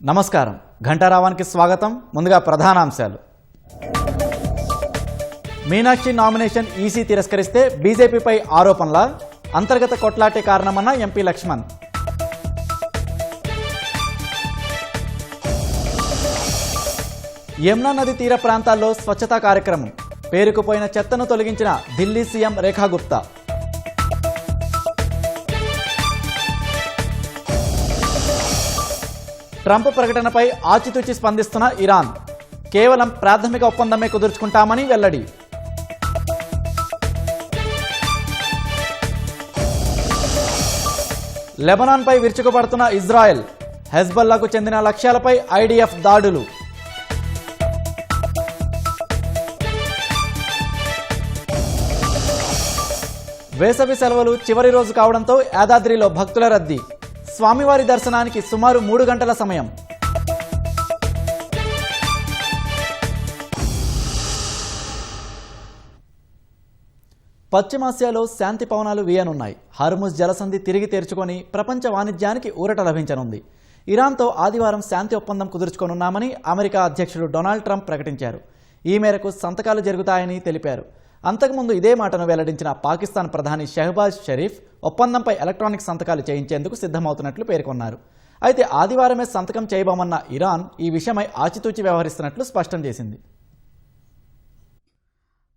నమస్కారం ఘంటారావానికి స్వాగతం. ముందుగా ప్రధానాంశాలు. మీనాక్షి నామినేషన్ ఈసీ తిరస్కరిస్తే బీజేపీపై ఆరోపణల అంతర్గత కొట్లాటే కారణమన్న ఎంపీ లక్ష్మణ్. యమునా నది తీర ప్రాంతాల్లో స్వచ్ఛతా కార్యక్రమం. పేరుకుపోయిన చెత్తను తొలగించిన ఢిల్లీ సీఎం రేఖా గుప్తా. ట్రంప్ ప్రకటనపై ఆచితూచి స్పందిస్తున్న ఇరాన్. కేవలం ప్రాథమిక ఒప్పందమే కుదుర్చుకుంటామని వెల్లడి. లెబనాన్పై విరుచుకుపడుతున్న ఇజ్రాయెల్. హెజ్బొల్లాకు చెందిన లక్ష్యాలపై ఐడిఎఫ్ దాడులు. వేసవి సెలవులు చివరి రోజు కావడంతో యాదాద్రిలో భక్తుల రద్దీ. స్వామివారి దర్శనానికి సుమారు 3 గంటల సమయం. పశ్చిమాసియాలో శాంతి పవనాలు వీయనున్నాయి. హార్ముజ్ జలసంధి తిరిగి తెరుచుకొని ప్రపంచ వాణిజ్యానికి ఊరట లభించనుంది. ఇరాన్తో ఆదివారం శాంతి ఒప్పందం కుదుర్చుకోనున్నామని అమెరికా అధ్యక్షుడు డొనాల్డ్ ట్రంప్ ప్రకటించారు. ఈ మేరకు సంతకాలు జరుగుతాయని తెలిపారు. అంతకుముందు ఇదే మాటను వెల్లడించిన పాకిస్తాన్ ప్రధాని షెహబాజ్ షరీఫ్ ఒప్పందంపై ఎలక్ట్రానిక్ సంతకాలు చేయించేందుకు సిద్ధమవుతున్నట్లు పేర్కొన్నారు. అయితే ఆదివారమే సంతకం చేయబోమన్న ఇరాన్ ఈ విషయమై ఆచితూచి వ్యవహరిస్తున్నట్లు స్పష్టం చేసింది.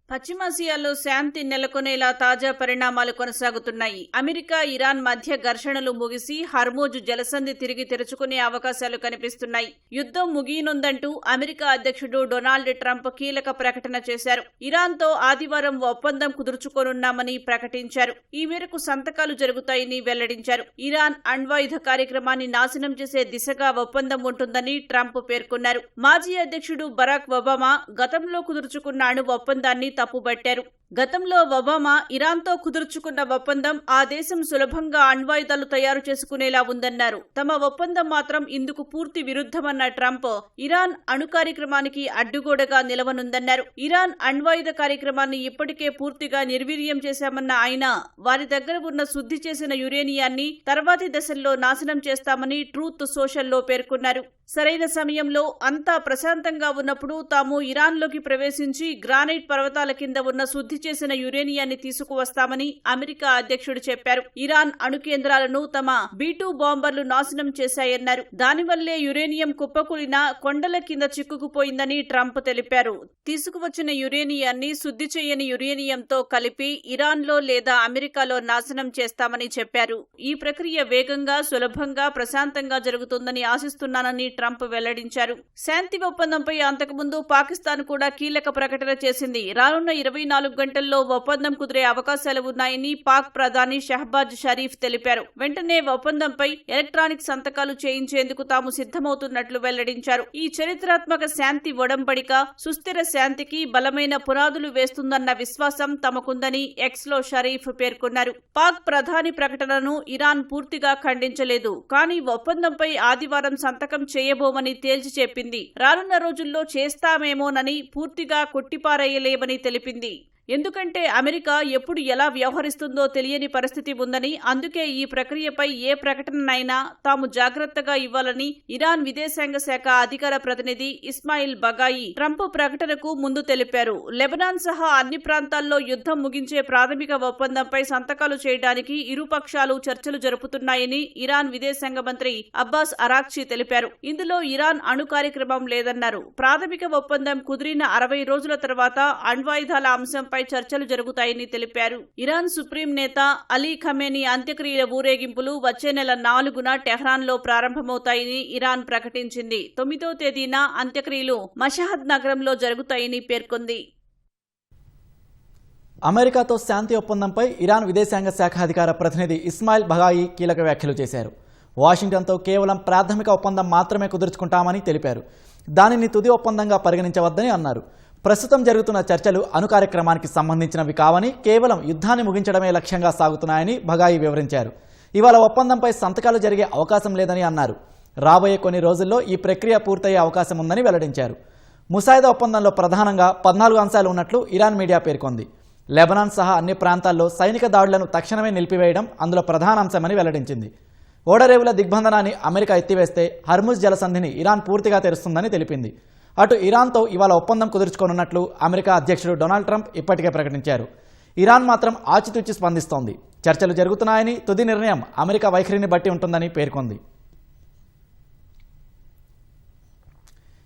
పశ్చిమాసియాలో శాంతి నెలకొనేలా తాజా పరిణామాలు కొనసాగుతున్నాయి. అమెరికా ఇరాన్ మధ్య ఘర్షణలు ముగిసి హర్మూజ్ జలసంధి తిరిగి తెరుచుకునే అవకాశాలు కనిపిస్తున్నాయి. యుద్ధం ముగియనుందంటూ అమెరికా అధ్యక్షుడు డొనాల్డ్ ట్రంప్ కీలక ప్రకటన చేశారు. ఇరాన్తో ఆదివారం ఒప్పందం కుదుర్చుకోనున్నామని ప్రకటించారు. ఈ మేరకు సంతకాలు జరుగుతాయని వెల్లడించారు. ఇరాన్ అణ్వాయుధ కార్యక్రమాన్ని నాశనం చేసే దిశగా ఒప్పందం ఉంటుందని ట్రంప్ పేర్కొన్నారు. మాజీ అధ్యక్షుడు బరాక్ ఒబామా గతంలో కుదుర్చుకున్న అణు ఒప్పందాన్ని తప్పుబట్టారు. గతంలో ఒబామా ఇరాన్తో కుదుర్చుకున్న ఒప్పందం ఆ దేశం సులభంగా అణ్వాయుధాలు తయారు చేసుకునేలా ఉందన్నారు. తమ ఒప్పందం మాత్రం ఇందుకు పూర్తి విరుద్ధమన్న ట్రంప్ ఇరాన్ అణు కార్యక్రమానికి అడ్డుగోడగా నిలవనుందన్నారు. ఇరాన్ అణ్వాయుధ కార్యక్రమాన్ని ఇప్పటికే పూర్తిగా నిర్వీర్యం చేశామన్న ఆయన వారి దగ్గర ఉన్న శుద్ధి చేసిన యురేనియాన్ని తర్వాతి దశల్లో నాశనం చేస్తామని ట్రూత్ సోషల్లో పేర్కొన్నారు. సరైన సమయంలో అంతా ప్రశాంతంగా ఉన్నప్పుడు తాము ఇరాన్లోకి ప్రవేశించి గ్రానైట్ పర్వతాల కింద ఉన్న శుద్ధి చేసిన యురేనియాన్ని తీసుకువస్తామని అమెరికా అధ్యక్షుడు చెప్పారు. ఇరాన్ అణు కేంద్రాలను తమ B-2 బాంబర్లు నాశనం చేశాయన్నారు. దానివల్లే యురేనియం కుప్పకూలిన కొండల కింద చిక్కుకుపోయిందని ట్రంప్ తెలిపారు. తీసుకువచ్చిన యురేనియాన్ని శుద్ధి చేయని యురేనియంతో కలిపి ఇరాన్లో లేదా అమెరికాలో నాశనం చేస్తామని చెప్పారు. ఈ ప్రక్రియ వేగంగా, సులభంగా, ప్రశాంతంగా జరుగుతుందని ఆశిస్తున్నానని ట్రంప్ వెల్లడించారు. శాంతి ఒప్పందంపై అంతకుముందు పాకిస్తాన్ కూడా కీలక ప్రకటన చేసింది. రానున్న 24 గంటల్లో ఒప్పందం కుదిరే అవకాశాలు ఉన్నాయని పాక్ ప్రధాని షెహబాజ్ షరీఫ్ తెలిపారు. వెంటనే ఒప్పందంపై ఎలక్ట్రానిక్ సంతకాలు చేయించేందుకు తాము సిద్ధమవుతున్నట్లు వెల్లడించారు. ఈ చరిత్రాత్మక శాంతి ఒడంబడిక సుస్థిర శాంతికి బలమైన పునాదులు వేస్తుందన్న విశ్వాసం తమకుందని ఎక్స్లో షరీఫ్ పేర్కొన్నారు. పాక్ ప్రధాని ప్రకటనను ఇరాన్ పూర్తిగా ఖండించలేదు. కానీ ఒప్పందంపై ఆదివారం సంతకం చేయబోమని తేల్చి చెప్పింది. రానున్న రోజుల్లో చేస్తామేమోనని పూర్తిగా కొట్టిపారేయలేమని తెలిపింది. ఎందుకంటే అమెరికా ఎప్పుడు ఎలా వ్యవహరిస్తుందో తెలియని పరిస్థితి ఉందని, అందుకే ఈ ప్రక్రియపై ఏ ప్రకటననైనా తాము జాగ్రత్తగా ఇవ్వాలని ఇరాన్ విదేశాంగ శాఖ అధికార ప్రతినిధి ఇస్మాయిల్ బగాయి ట్రంప్ ప్రకటనకు ముందు తెలిపారు. లెబనాన్ సహా అన్ని ప్రాంతాల్లో యుద్ధం ముగించే ప్రాథమిక ఒప్పందంపై సంతకాలు చేయడానికి ఇరుపక్షాలు చర్చలు జరుపుతున్నాయని ఇరాన్ విదేశాంగ మంత్రి అబ్బాస్ అరాక్చి తెలిపారు. ఇందులో ఇరాన్ అణు కార్యక్రమం లేదన్నారు. ప్రాథమిక ఒప్పందం కుదిరిన 60 రోజుల తర్వాత అణ్వాయుధాల అంశంపై చర్చలు జరుగుతాయని తెలిపారు. ఇరాన్ సుప్రీం నేత అలీ ఖమేనీ అంత్యక్రియల ఊరేగింపులు వచ్చే నెల 4న టెహ్రాన్లో ప్రారంభమవుతాయని ఇరాన్ ప్రకటించింది. 9వ తేదీన అంత్యక్రియలు మషహద్ నగరంలో జరుగుతాయని పేర్కొంది. అమెరికాతో శాంతి ఒప్పందంపై ఇరాన్ విదేశాంగ శాఖ అధికార ప్రతినిధి ఇస్మాయిల్ బగాయి కీలక వ్యాఖ్యలు చేశారు. వాషింగ్టన్తో కేవలం ప్రాథమిక ఒప్పందం మాత్రమే కుదుర్చుకుంటామని తెలిపారు. దానిని తుది ఒప్పందంగా పరిగణించవద్దని అన్నారు. ప్రస్తుతం జరుగుతున్న చర్చలు అణు కార్యక్రమానికి సంబంధించినవి కావని, కేవలం యుద్ధాన్ని ముగించడమే లక్ష్యంగా సాగుతున్నాయని బగాయి వివరించారు. ఇవాళ ఒప్పందంపై సంతకాలు జరిగే అవకాశం లేదని అన్నారు. రాబోయే కొన్ని రోజుల్లో ఈ ప్రక్రియ పూర్తయ్యే అవకాశం ఉందని వెల్లడించారు. ముసాయిదా ఒప్పందంలో ప్రధానంగా 14 అంశాలు ఉన్నట్లు ఇరాన్ మీడియా పేర్కొంది. లెబనాన్ సహా అన్ని ప్రాంతాల్లో సైనిక దాడులను తక్షణమే నిలిపివేయడం అందులో ప్రధాన అంశమని వెల్లడించింది. ఓడరేవుల దిగ్బంధనాన్ని అమెరికా ఎత్తివేస్తే హర్ముజ్ జలసంధిని ఇరాన్ పూర్తిగా తెరుస్తుందని తెలిపింది. అటు ఇరాన్తో ఇవాళ ఒప్పందం కుదుర్చుకోనున్నట్లు అమెరికా అధ్యక్షుడు డొనాల్డ్ ట్రంప్ ఇప్పటికే ప్రకటించారు. ఇరాన్ మాత్రం ఆచితూచి స్పందిస్తోంది. చర్చలు జరుగుతున్నాయని, తుది నిర్ణయం అమెరికా వైఖరిని బట్టి ఉంటుందని పేర్కొంది.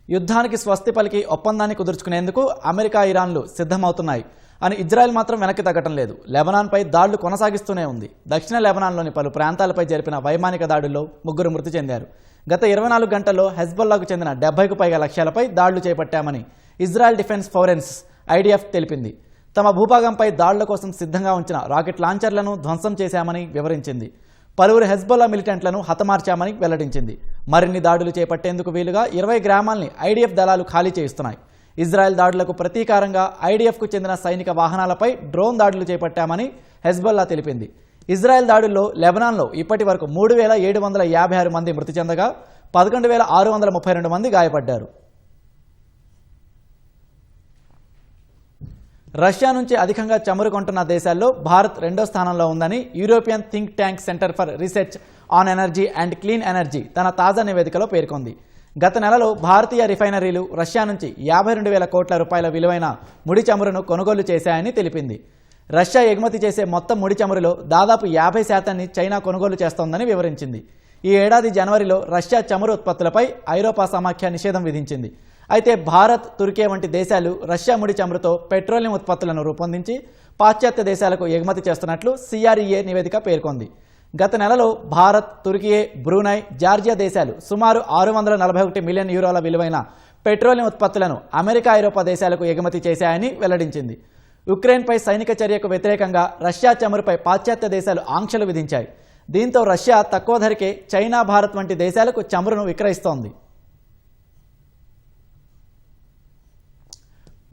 యుద్ధానికి స్వస్తి పలికి ఒప్పందాన్ని కుదుర్చుకునేందుకు అమెరికా, ఇరాన్లు సిద్ధమవుతున్నాయి అని ఇజ్రాయెల్ మాత్రం వెనక్కి తగ్గటం లేదు. లెబనాన్పై దాడులు కొనసాగిస్తూనే ఉంది. దక్షిణ లెబనాన్లోని పలు ప్రాంతాలపై జరిపిన వైమానిక దాడుల్లో 3 మృతి చెందారు. గత 24 గంటల్లో హెజ్బొల్లాకు చెందిన 70కు పైగా లక్ష్యాలపై దాడులు చేపట్టామని ఇజ్రాయెల్ డిఫెన్స్ ఫోరెన్స్ ఐడిఎఫ్ తెలిపింది. తమ భూభాగంపై దాడుల కోసం సిద్ధంగా ఉంచిన రాకెట్ లాంచర్లను ధ్వంసం చేశామని వివరించింది. పలువురు హెజ్బొల్లా మిలిటెంట్లను హతమార్చామని వెల్లడించింది. మరిన్ని దాడులు చేపట్టేందుకు వీలుగా 20 గ్రామాల్ని ఐడిఎఫ్ దళాలు ఖాళీ చేయిస్తున్నాయి. ఇజ్రాయెల్ దాడులకు ప్రతీకారంగా ఐడిఎఫ్కు చెందిన సైనిక వాహనాలపై డ్రోన్ దాడులు చేపట్టామని హెజ్బొల్లా తెలిపింది. ఇజ్రాయెల్ దాడుల్లో లెబనాన్లో ఇప్పటి వరకు 3,756 మంది మృతి చెందగా 11,632 మంది గాయపడ్డారు. రష్యా నుంచి అధికంగా చమురు కొంటున్న దేశాల్లో భారత్ 2వ స్థానంలో ఉందని European think tank centre for research on energy and clean energy తన తాజా నివేదికలో పేర్కొంది. గత నెలలో భారతీయ రిఫైనరీలు రష్యా నుంచి 52,000 కోట్ల రూపాయల విలువైన ముడి చమురును కొనుగోలు చేశాయని తెలిపింది. రష్యా ఎగుమతి చేసే మొత్తం ముడి చమురులో దాదాపు 50% చైనా కొనుగోలు చేస్తోందని వివరించింది. ఈ ఏడాది జనవరిలో రష్యా చమురు ఉత్పత్తులపై ఐరోపా సమాఖ్య నిషేధం విధించింది. అయితే భారత్, తుర్కీ వంటి దేశాలు రష్యా ముడి చమురుతో పెట్రోలియం ఉత్పత్తులను రూపొందించి పాశ్చాత్య దేశాలకు ఎగుమతి చేస్తున్నట్లు CREA నివేదిక పేర్కొంది. గత నెలలో భారత్, తుర్కీ, బ్రూనై, జార్జియా దేశాలు సుమారు 641 మిలియన్ యూరోల విలువైన పెట్రోలియం ఉత్పత్తులను అమెరికా, ఐరోపా దేశాలకు ఎగుమతి చేశాయని వెల్లడించింది. ఉక్రెయిన్పై సైనిక చర్యకు వ్యతిరేకంగా రష్యా చమురుపై పాశ్చాత్య దేశాలు ఆంక్షలు విధించాయి. దీంతో రష్యా తక్కువ ధరకే చైనా, భారత్ వంటి దేశాలకు చమురును విక్రయిస్తోంది.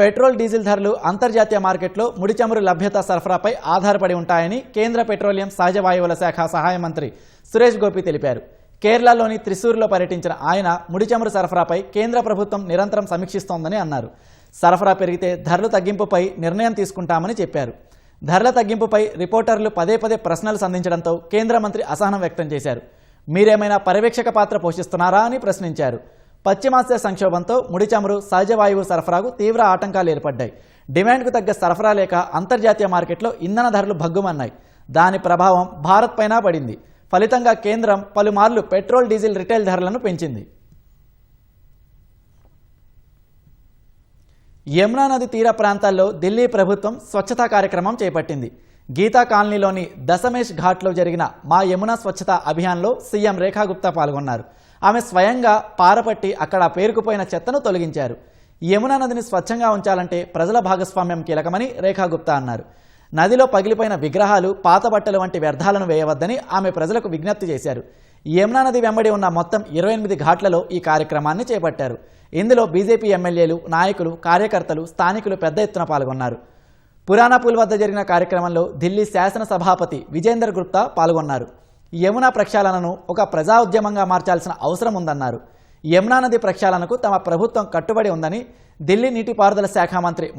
పెట్రోల్, డీజిల్ ధరలు అంతర్జాతీయ మార్కెట్లో ముడి చమురు లభ్యత, సరఫరాపై ఆధారపడి ఉంటాయని కేంద్ర పెట్రోలియం, సహజ వాయువుల శాఖ సహాయ మంత్రి సురేష్ గోపి తెలిపారు. కేరళలోని త్రిశూర్లో పర్యటించిన ఆయన ముడి చమురు సరఫరాపై కేంద్ర ప్రభుత్వం నిరంతరం సమీక్షిస్తోందని అన్నారు. సరఫరా పెరిగితే ధరలు తగ్గింపుపై నిర్ణయం తీసుకుంటామని చెప్పారు. ధరల తగ్గింపుపై రిపోర్టర్లు పదే ప్రశ్నలు సంధించడంతో కేంద్ర మంత్రి అసహనం వ్యక్తం చేశారు. మీరేమైనా పర్యవేక్షక పాత్ర పోషిస్తున్నారా అని ప్రశ్నించారు. పశ్చిమాసియా సంక్షోభంతో ముడి చమురు, సహజ వాయువు సరఫరాకు తీవ్ర ఆటంకాలు ఏర్పడ్డాయి. డిమాండ్కు తగ్గ సరఫరా లేక అంతర్జాతీయ మార్కెట్లో ఇంధన ధరలు భగ్గుమన్నాయి. దాని ప్రభావం భారత్ పైన పడింది. ఫలితంగా కేంద్రం పలుమార్లు పెట్రోల్, డీజిల్ రిటైల్ ధరలను పెంచింది. యమునా నది తీర ప్రాంతాల్లో ఢిల్లీ ప్రభుత్వం స్వచ్ఛతా కార్యక్రమం చేపట్టింది. గీతా కాలనీలోని దశమేష్ ఘాట్లో జరిగిన మా యమునా స్వచ్ఛతా అభియాన్లో సీఎం రేఖా గుప్తా పాల్గొన్నారు. ఆమె స్వయంగా పారపట్టి అక్కడ పేరుకుపోయిన చెత్తను తొలగించారు. యమునా నదిని స్వచ్ఛంగా ఉంచాలంటే ప్రజల భాగస్వామ్యం కీలకమని రేఖా గుప్తా అన్నారు. నదిలో పగిలిపోయిన విగ్రహాలు, పాత బట్టలు వంటి వ్యర్థాలను వేయవద్దని ఆమె ప్రజలకు విజ్ఞప్తి చేశారు. యమునా నది వెంబడి ఉన్న మొత్తం 28 ఘాట్లలో ఈ కార్యక్రమాన్ని చేపట్టారు. ఇందులో బీజేపీ ఎమ్మెల్యేలు, నాయకులు, కార్యకర్తలు, స్థానికులు పెద్ద ఎత్తున పాల్గొన్నారు. పురాణాపూల్ వద్ద జరిగిన కార్యక్రమంలో ఢిల్లీ శాసన సభాపతి విజేందర్ గుప్తా పాల్గొన్నారు. యమునా ప్రక్షాళనను ఒక ప్రజా ఉద్యమంగా మార్చాల్సిన అవసరం ఉందన్నారు. యమునా నది ప్రక్షాళనకు తమ ప్రభుత్వం కట్టుబడి ఉందని ఢిల్లీ నీటిపారుదల శాఖ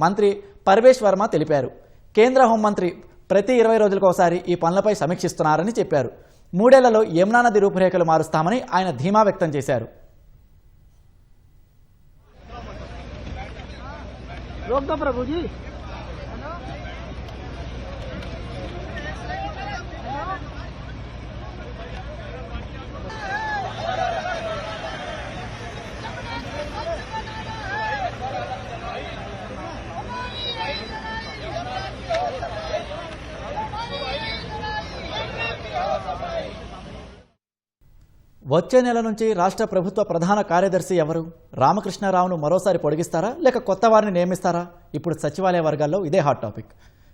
మంత్రి పర్వేష్ వర్మ తెలిపారు. కేంద్ర హోంమంత్రి ప్రతి 20 రోజులకోసారి ఈ పనులపై సమీక్షిస్తున్నారని చెప్పారు. 3 ఏళ్లలో యమునా నది రూపురేఖలు మారుస్తామని ఆయన ధీమా వ్యక్తం చేశారు. వచ్చే నెల నుంచి రాష్ట్ర ప్రభుత్వ ప్రధాన కార్యదర్శి ఎవరు? రామకృష్ణారావును మరోసారి పొడిగిస్తారా లేక కొత్త వారిని నియమిస్తారా? ఇప్పుడు సచివాలయ వర్గాల్లో ఇదే హాట్ టాపిక్.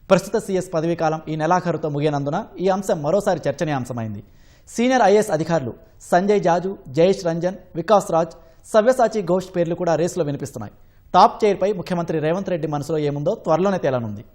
ప్రస్తుత సీఎస్ పదవీ కాలం ఈ నెలాఖరుతో ముగియనందున ఈ అంశం మరోసారి చర్చనీయాంశమైంది. సీనియర్ ఐఏఎస్ అధికారులు సంజయ్ జాజు, జయేష్ రంజన్, వికాస్ రాజ్, సవ్యసాచి ఘోష్ పేర్లు కూడా రేసులో వినిపిస్తున్నాయి. టాప్ చైర్పై ముఖ్యమంత్రి రేవంత్ రెడ్డి మనసులో ఏముందో త్వరలోనే తేలనుంది.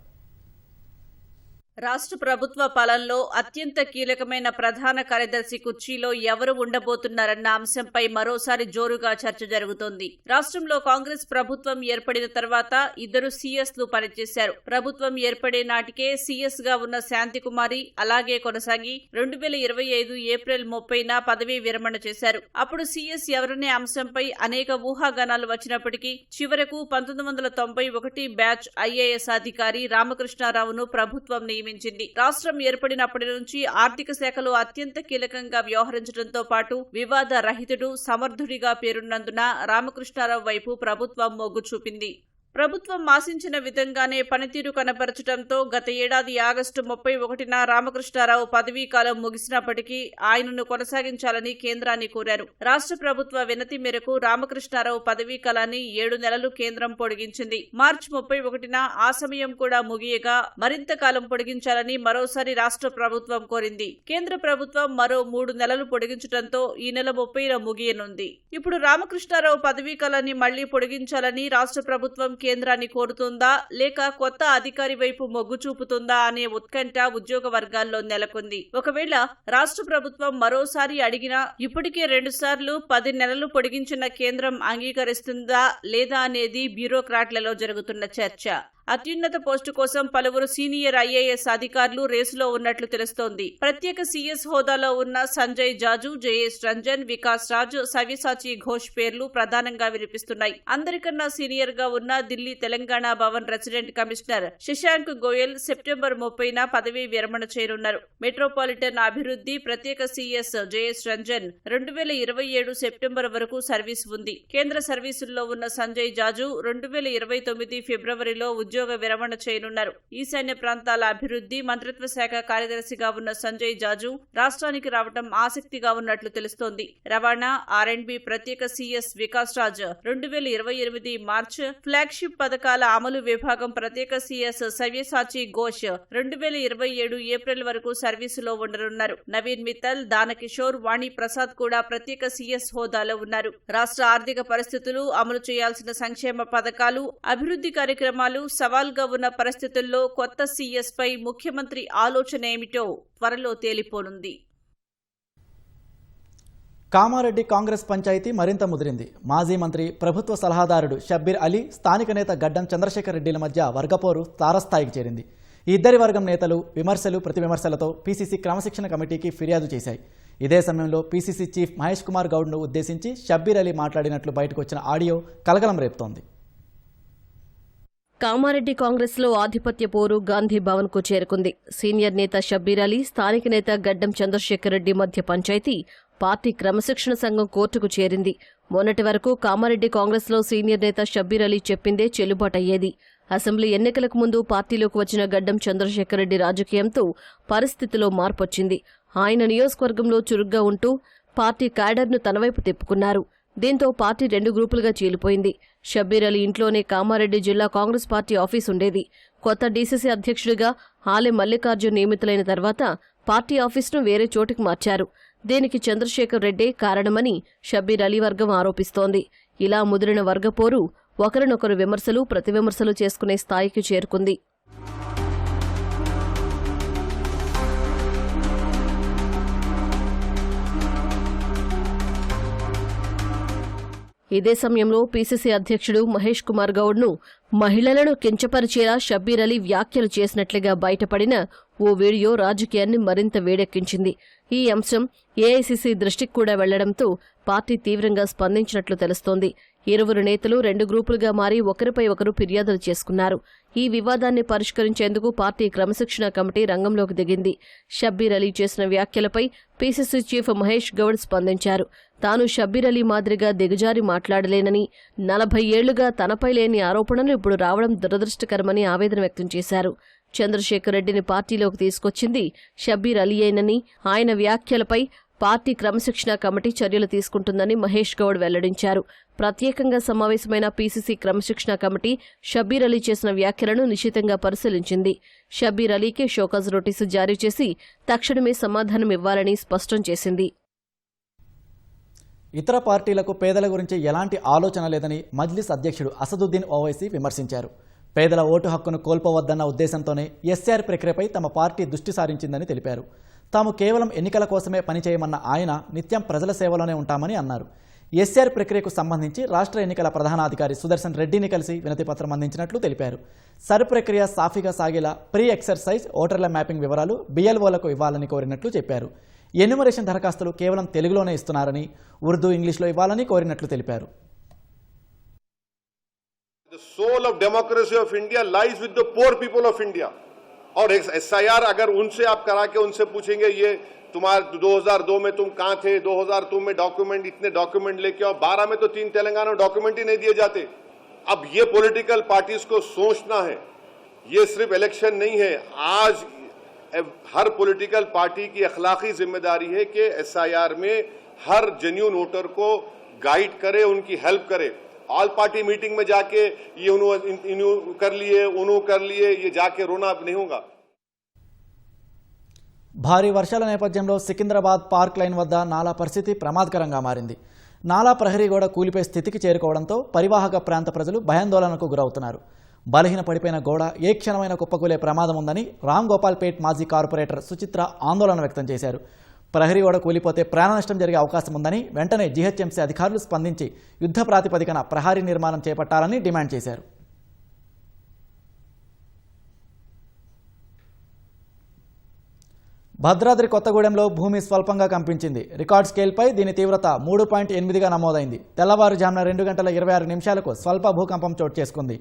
రాష్ట్ర ప్రభుత్వ పాలనలో అత్యంత కీలకమైన ప్రధాన కార్యదర్శి కుర్చీలో ఎవరు ఉండబోతున్నారన్న అంశంపై మరోసారి జోరుగా చర్చ జరుగుతోంది. రాష్ట్రంలో కాంగ్రెస్ ప్రభుత్వం ఏర్పడిన తర్వాత ఇద్దరు సీఎస్లు పనిచేశారు. ప్రభుత్వం ఏర్పడే నాటికే సీఎస్ గా ఉన్న శాంతికుమారి అలాగే కొనసాగి 2025 ఏప్రిల్ 30న పదవీ విరమణ చేశారు. అప్పుడు సీఎస్ ఎవరనే అంశంపై అనేక ఊహాగానాలు వచ్చినప్పటికీ చివరకు 1991 బ్యాచ్ ఐఏఎస్ అధికారి రామకృష్ణారావును ప్రభుత్వం నియమించింది. రాష్ట్రం ఏర్పడినప్పటి నుంచి ఆర్థిక శాఖలో అత్యంత కీలకంగా వ్యవహరించడంతో పాటు వివాద రహితుడు, సమర్థుడిగా పేరున్నందున రామకృష్ణారావు వైపు ప్రభుత్వం మొగ్గు చూపింది. ప్రభుత్వం ఆశించిన విధంగానే పనితీరు కనబరచడంతో గత ఏడాది ఆగస్టు 31న రామకృష్ణారావు పదవీ కాలం ముగిసినప్పటికీ ఆయనను కొనసాగించాలని కేంద్రాన్ని కోరారు. రాష్ట్ర ప్రభుత్వ వినతి మేరకు రామకృష్ణారావు పదవీ కాలాన్ని 7 నెలలు కేంద్రం పొడిగించింది. మార్చి 31న ఆ సమయం కూడా ముగియగా మరింత కాలం పొడిగించాలని మరోసారి రాష్ట్ర ప్రభుత్వం కోరింది. కేంద్ర ప్రభుత్వం మరో 3 నెలలు పొడిగించడంతో ఈ నెల 30న ముగియనుంది. ఇప్పుడు రామకృష్ణారావు పదవీ కాలాన్ని మళ్లీ పొడిగించాలని రాష్ట్ర ప్రభుత్వం కేంద్రాన్ని కోరుతుందా లేక కొత్త అధికారి వైపు మొగ్గు చూపుతుందా అనే ఉత్కంఠ ఉద్యోగ వర్గాల్లో నెలకొంది. ఒకవేళ రాష్ట్ర ప్రభుత్వం మరోసారి అడిగినా ఇప్పటికే 2 సార్లు 10 నెలలు పొడిగించిన కేంద్రం అంగీకరిస్తుందా లేదా అనేది బ్యూరోక్రాట్లలో జరుగుతున్న చర్చ. అత్యున్నత పోస్టు కోసం పలువురు సీనియర్ ఐఏఎస్ అధికారులు రేసులో ఉన్నట్లు తెలుస్తోంది. ప్రత్యేక సీఎస్ హోదాలో ఉన్న సంజయ్ జాజు, జయేష్ రంజన్, వికాస్ రాజ్, సవ్యసాచి ఘోష్ పేర్లు ప్రధానంగా వినిపిస్తున్నాయి. అందరికన్నా సీనియర్ గా ఉన్న Delhi Telangana Bhavan resident commissioner Shashank Goyal September 30న పదవీ విరమణ చేయనున్నారు. మెట్రోపాలిటన్ అభివృద్ధి ప్రత్యేక సీఎస్ జయేష్ రంజన్ 2027 సెప్టెంబర్ వరకు సర్వీస్ ఉంది. కేంద్ర సర్వీసుల్లో ఉన్న సంజయ్ జాజు 2029 ఫిబ్రవరిలో ఉద్యోగ విరమణ చేయనున్నారు. ఈశాన్య ప్రాంతాల అభివృద్ధి మంత్రిత్వ శాఖ కార్యదర్శిగా ఉన్న సంజయ్ జాజు రాష్ట్రానికి రావడం ఆసక్తిగా ఉన్నట్లు తెలుస్తోంది. రవాణా, R&B ప్రత్యేక CS Vikas Raj 2028 March, flagship పథకాల అమలు విభాగం ప్రత్యేక సీఎస్ సవ్యసాచి ఘోష్ 2027 ఏప్రిల్ వరకు సర్వీసులో ఉండనున్నారు. నవీన్ మిత్తల్, దానకిషోర్, వాణి ప్రసాద్ కూడా ప్రత్యేక సీఎస్ హోదాలో ఉన్నారు. రాష్ట్ర ఆర్థిక పరిస్థితులు, అమలు చేయాల్సిన సంక్షేమ పథకాలు, అభివృద్ధి కార్యక్రమాలు సవాల్గా ఉన్న పరిస్థితుల్లో కొత్త సీఎస్ పై ముఖ్యమంత్రి ఆలోచన ఏమిటో త్వరలో తేలిపోనుంది. కామారెడ్డి కాంగ్రెస్ పంచాయతీ మరింత ముదిరింది. మాజీ మంత్రి, ప్రభుత్వ సలహాదారుడు షబ్బీర్ అలీ, స్థానిక నేత గడ్డం చంద్రశేఖర్ రెడ్డిల మధ్య వర్గపోరు తారస్థాయికి చేరింది. ఈ ఇద్దరి వర్గం నేతలు విమర్శలు, ప్రతి విమర్శలతో పీసీసీ క్రమశిక్షణ కమిటీకి ఫిర్యాదు చేశాయి. ఇదే సమయంలో పీసీసీ చీఫ్ మహేష్ కుమార్ గౌడ్ను ఉద్దేశించి షబ్బీర్ అలీ మాట్లాడినట్లు బయటకు వచ్చిన ఆడియో కలకలం రేపుతోంది. కామారెడ్డి కాంగ్రెస్ లో ఆధిపత్య పోరు గాంధీ భవన్ కు చేరుకుంది. సీనియర్ నేత షబ్బీర్ అలీ, స్థానిక నేత గడ్డం చంద్రశేఖర్ రెడ్డి మధ్య పంచాయతీ పార్టీ క్రమశిక్షణ సంఘం కోర్టుకు చేరింది. మొన్నటి వరకు కామారెడ్డి కాంగ్రెస్ లో సీనియర్ నేత షబ్బీర్ అలీ చెప్పిందే చెల్లుబాటయ్యేది. అసెంబ్లీ ఎన్నికలకు ముందు పార్టీలోకి వచ్చిన గడ్డం చంద్రశేఖర్ రెడ్డి రాజకీయంతో పరిస్థితిలో మార్పొచ్చింది. ఆయన నియోజకవర్గంలో చురుగ్గా ఉంటూ పార్టీ క్యాడర్ను తనవైపు తిప్పుకున్నారు. దీంతో పార్టీ 2 గ్రూపులుగా చీలిపోయింది. షబ్బీర్ అలీ ఇంట్లోనే కామారెడ్డి జిల్లా కాంగ్రెస్ పార్టీ ఆఫీస్ ఉండేది. కొత్త డీసీసీ అధ్యక్షుడిగా ఆలె మల్లికార్జున్ నియమితులైన తర్వాత పార్టీ ఆఫీసును వేరే చోటికి మార్చారు. దీనికి చంద్రశేఖర్ రెడ్డే కారణమని షబ్బీర్ అలీ వర్గం ఆరోపిస్తోంది. ఇలా ముదిరిన వర్గపోరు ఒకరినొకరు విమర్శలు, ప్రతివిమర్శలు చేసుకునే స్థాయికి చేరుకుంది. ఇదే సమయంలో పీసీసీ అధ్యక్షుడు మహేష్ కుమార్ గౌడ్ను మహిళలను కించపరిచేలా షబ్బీర్ అలీ వ్యాఖ్యలు చేసినట్లుగా బయటపడిన ఓ వీడియో రాజకీయాన్ని మరింత వేడెక్కించింది. ఈ అంశం ఏఐసీసీ దృష్టికి కూడా వెళ్లడంతో పార్టీ తీవ్రంగా స్పందించినట్లు తెలుస్తోంది. ఇరువురు నేతలు 2 గ్రూపులుగా మారి ఒకరిపై ఒకరు ఫిర్యాదులు చేసుకున్నారు. ఈ వివాదాన్ని పరిష్కరించేందుకు పార్టీ క్రమశిక్షణ కమిటీ రంగంలోకి దిగింది. షబ్బీర్ అలీ చేసిన వ్యాఖ్యలపై పీసీసీ చీఫ్ మహేష్ గౌడ్ స్పందించారు. తాను షబ్బీర్ అలీ మాదిరిగా దిగజారి మాట్లాడలేనని, 40 ఏళ్లుగా తనపై లేని ఆరోపణలు ఇప్పుడు రావడం దురదృష్టకరమని ఆవేదన వ్యక్తం చేశారు. చంద్రశేఖర్ రెడ్డిని పార్టీలోకి తీసుకొచ్చింది షబ్బీర్ అలీయేనని, ఆయన వ్యాఖ్యలపై పార్టీ క్రమశిక్షణ కమిటీ చర్యలు తీసుకుంటుందని మహేష్ గౌడ్ వెల్లడించారు. ప్రత్యేకంగా సమావేశమైన పీసీసీ క్రమశిక్షణ కమిటీ షబ్బీర్ అలీ చేసిన వ్యాఖ్యలను నిశితంగా పరిశీలించింది. షబ్బీర్ అలీకి షోకాజ్ నోటీసు జారీ చేసి తక్షణమే సమాధానం ఇవ్వాలని స్పష్టం చేసింది. ఇతర పార్టీలకు పేదల గురించి ఎలాంటి ఆలోచన లేదని మజ్లిస్ అధ్యక్షుడు అసదుద్దీన్ ఓవైసీ విమర్శించారు. పేదల ఓటు హక్కును కోల్పోవద్దన్న ఉద్దేశంతోనే ఎస్ఆర్ ప్రక్రియపై తమ పార్టీ దృష్టి సారించిందని తెలిపారు. తాము కేవలం ఎన్నికల కోసమే పనిచేయమన్న ఆయన నిత్యం ప్రజల సేవలోనే ఉంటామని అన్నారు. ఎస్ఆర్ ప్రక్రియకు సంబంధించి రాష్ట్ర ఎన్నికల ప్రధానాధికారి సుదర్శన్ రెడ్డిని కలిసి వినతిపత్రం అందించినట్లు తెలిపారు. సర్ ప్రక్రియ సాఫీగా సాగేలా ప్రీ ఎక్సర్సైజ్ ఓటర్ల మ్యాపింగ్ వివరాలు BLOలకు ఇవ్వాలని కోరినట్లు చెప్పారు. ఎన్యుమరేషన్ దరఖాస్తులు కేవలం తెలుగులోనే ఇస్తున్నారని, ఉర్దూ, ఇంగ్లీష్లో ఇవ్వాలని కోరినట్లు తెలిపారు. The soul of democracy of India lies with the poor people of India. और SIR अगर उनसे आप करा के उनसे पूछेंगे ये तुम्हारे 2002 में तुम कहाँ थे, 2002 में डॉक्यूमेंट इतने डॉक्यूमेंट लेके आओ, 12 में तो 3 तेलंगाना डॉक्यूमेंट ही नहीं दिए जाते. अब ये पॉलिटिकल पार्टीज को सोचना है, ये सिर्फ इलेक्शन नहीं है. आज हर पॉलिटिकल पार्टी की अखलाकी जिम्मेदारी है कि SIR में हर जेन्युइन वोटर को गाइड करे, उनकी हेल्प करे. ऑल पार्टी मीटिंग में जाके ये इन्हों कर लिए, उन्हों कर लिए, ये जाके रोना अब नहीं होगा. భారీ వర్షాల నేపథ్యంలో సికింద్రాబాద్ పార్క్ లైన్ వద్ద నాలా పరిస్థితి ప్రమాదకరంగా మారింది. నాలా ప్రహరీ గోడ కూలిపోయే స్థితికి చేరుకోవడంతో పరివాహక ప్రాంత ప్రజలు భయాందోళనకు గురవుతున్నారు. బలహీన పడిపోయిన గోడ ఏ క్షణమైన కుప్పకూలే ప్రమాదం ఉందని రామ్ గోపాల్పేట్ మాజీ కార్పొరేటర్ సుచిత్ర ఆందోళన వ్యక్తం చేశారు. ప్రహరీ గోడ కూలిపోతే ప్రాణ నష్టం జరిగే అవకాశం ఉందని వెంటనే GHMC అధికారులు స్పందించి యుద్ధ ప్రాతిపదికన ప్రహరీ నిర్మాణం చేపట్టాలని డిమాండ్ చేశారు. భద్రాద్రి కొత్తగూడెంలో భూమి స్వల్పంగా కంపించింది. రికార్డ్ స్కేల్పై దీని తీవ్రత 3.8గా నమోదైంది. తెల్లవారుజామున 2:26 స్వల్ప భూకంపం చోటు చేసుకుంది.